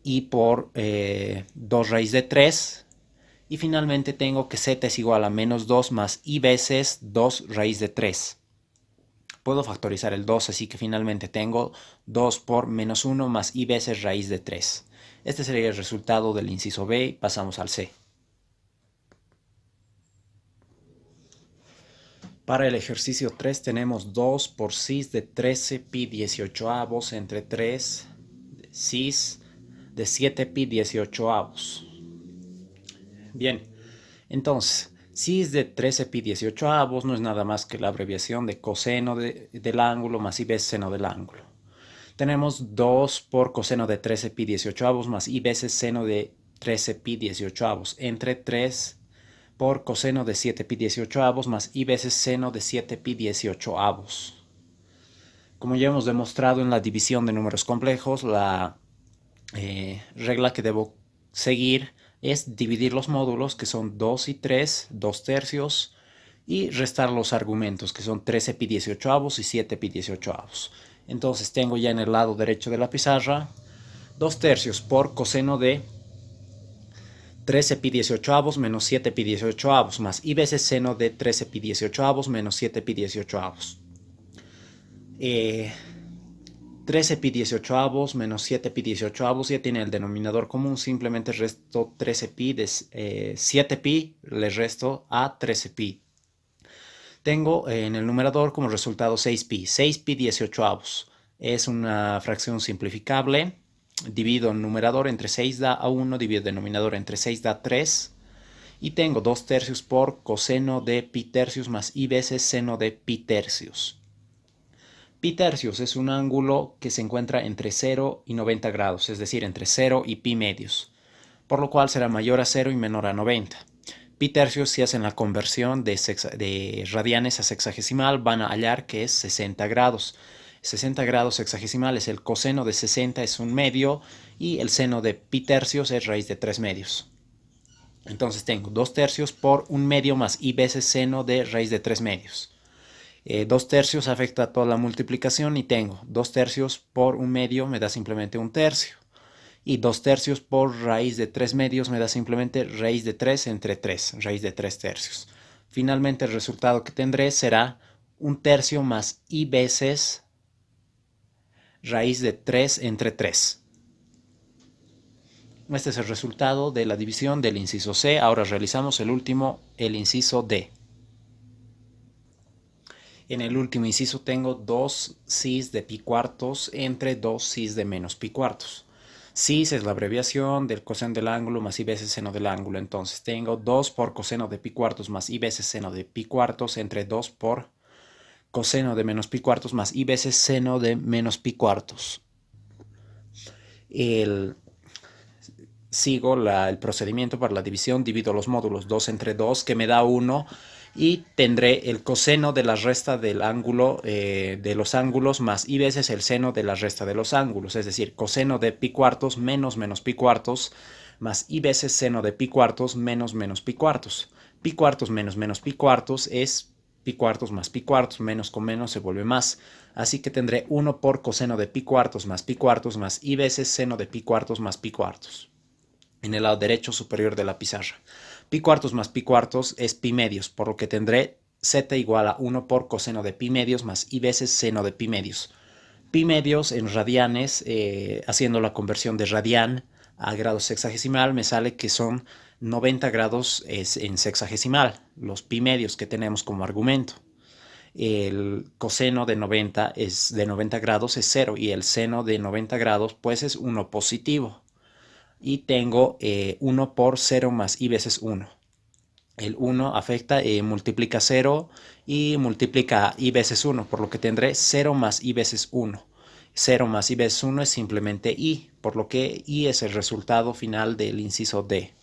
i por 2 raíz de 3. Y finalmente tengo que z es igual a menos 2 más i veces 2 raíz de 3. Puedo factorizar el 2, así que finalmente tengo 2 por menos 1 más i veces raíz de 3. Este sería el resultado del inciso B y pasamos al C. Para el ejercicio 3 tenemos 2 por cis de 13 pi 18avos entre 3 cis de 7 pi 18avos. Bien, entonces, cis de 13 pi 18avos no es nada más que la abreviación de coseno del ángulo más i veces seno del ángulo. Tenemos 2 por coseno de 13 pi 18avos más i veces seno de 13 pi 18avos entre 3 por coseno de 7 pi 18avos más i veces seno de 7 pi 18avos. Como ya hemos demostrado en la división de números complejos, la regla que debo seguir es dividir los módulos, que son 2 y 3, 2 tercios, y restar los argumentos, que son 13 pi 18avos y 7 pi 18avos. Entonces tengo ya en el lado derecho de la pizarra 2 tercios por coseno de 13 pi 18avos menos 7 pi 18avos más i veces seno de 13 pi 18avos menos 7 pi 18avos. 13 pi 18avos menos 7 pi 18avos ya tiene el denominador común, simplemente resto 13 pi de 7 pi, le resto a 13 pi. Tengo en el numerador como resultado 6 pi 18avos. Es una fracción simplificable. Divido el numerador entre 6 da a 1, divido el denominador entre 6 da 3. Y tengo 2 tercios por coseno de pi tercios más i veces seno de pi tercios. Pi tercios es un ángulo que se encuentra entre 0 y 90 grados, es decir, entre 0 y pi medios, por lo cual será mayor a 0 y menor a 90. Pi tercios, si hacen la conversión de radianes a sexagesimal, van a hallar que es 60 grados. 60 grados sexagesimal es el coseno de 60, es un medio, y el seno de pi tercios es raíz de 3 medios. Entonces tengo 2 tercios por un medio más i veces seno de raíz de 3 medios. 2 tercios afecta a toda la multiplicación y tengo 2 tercios por un medio me da simplemente un tercio. Y 2 tercios por raíz de 3 medios me da simplemente raíz de 3 entre 3, raíz de 3 tercios. Finalmente el resultado que tendré será un tercio más i veces raíz de 3 entre 3. Este es el resultado de la división del inciso C. Ahora realizamos el último, el inciso D. En el último inciso tengo 2 cis de pi cuartos entre 2 cis de menos pi cuartos. Cis es la abreviación del coseno del ángulo más i veces seno del ángulo. Entonces tengo 2 por coseno de pi cuartos más i veces seno de pi cuartos entre 2 por coseno de menos pi cuartos más i veces seno de menos pi cuartos. Sigo el procedimiento para la división, divido los módulos 2 entre 2, que me da 1, y tendré el coseno de la resta del ángulo de los ángulos más i veces el seno de la resta de los ángulos, es decir, coseno de pi cuartos menos menos pi cuartos más i veces seno de pi cuartos menos menos pi cuartos. Pi cuartos menos menos pi cuartos es pi cuartos más pi cuartos, menos con menos se vuelve más. Así que tendré 1 por coseno de pi cuartos más i veces seno de pi cuartos más pi cuartos. En el lado derecho superior de la pizarra. Pi cuartos más pi cuartos es pi medios, por lo que tendré z igual a 1 por coseno de pi medios más i veces seno de pi medios. Pi medios en radianes, haciendo la conversión de radian a grados sexagesimal, me sale que son 90 grados en sexagesimal, los pi medios que tenemos como argumento. El coseno de 90 grados es 0 y el seno de 90 grados pues es 1 positivo. Y tengo 1 por 0 más i veces 1. El 1 afecta, multiplica 0 y multiplica i veces 1, por lo que tendré 0 más i veces 1. 0 más i veces 1 es simplemente i, por lo que i es el resultado final del inciso D.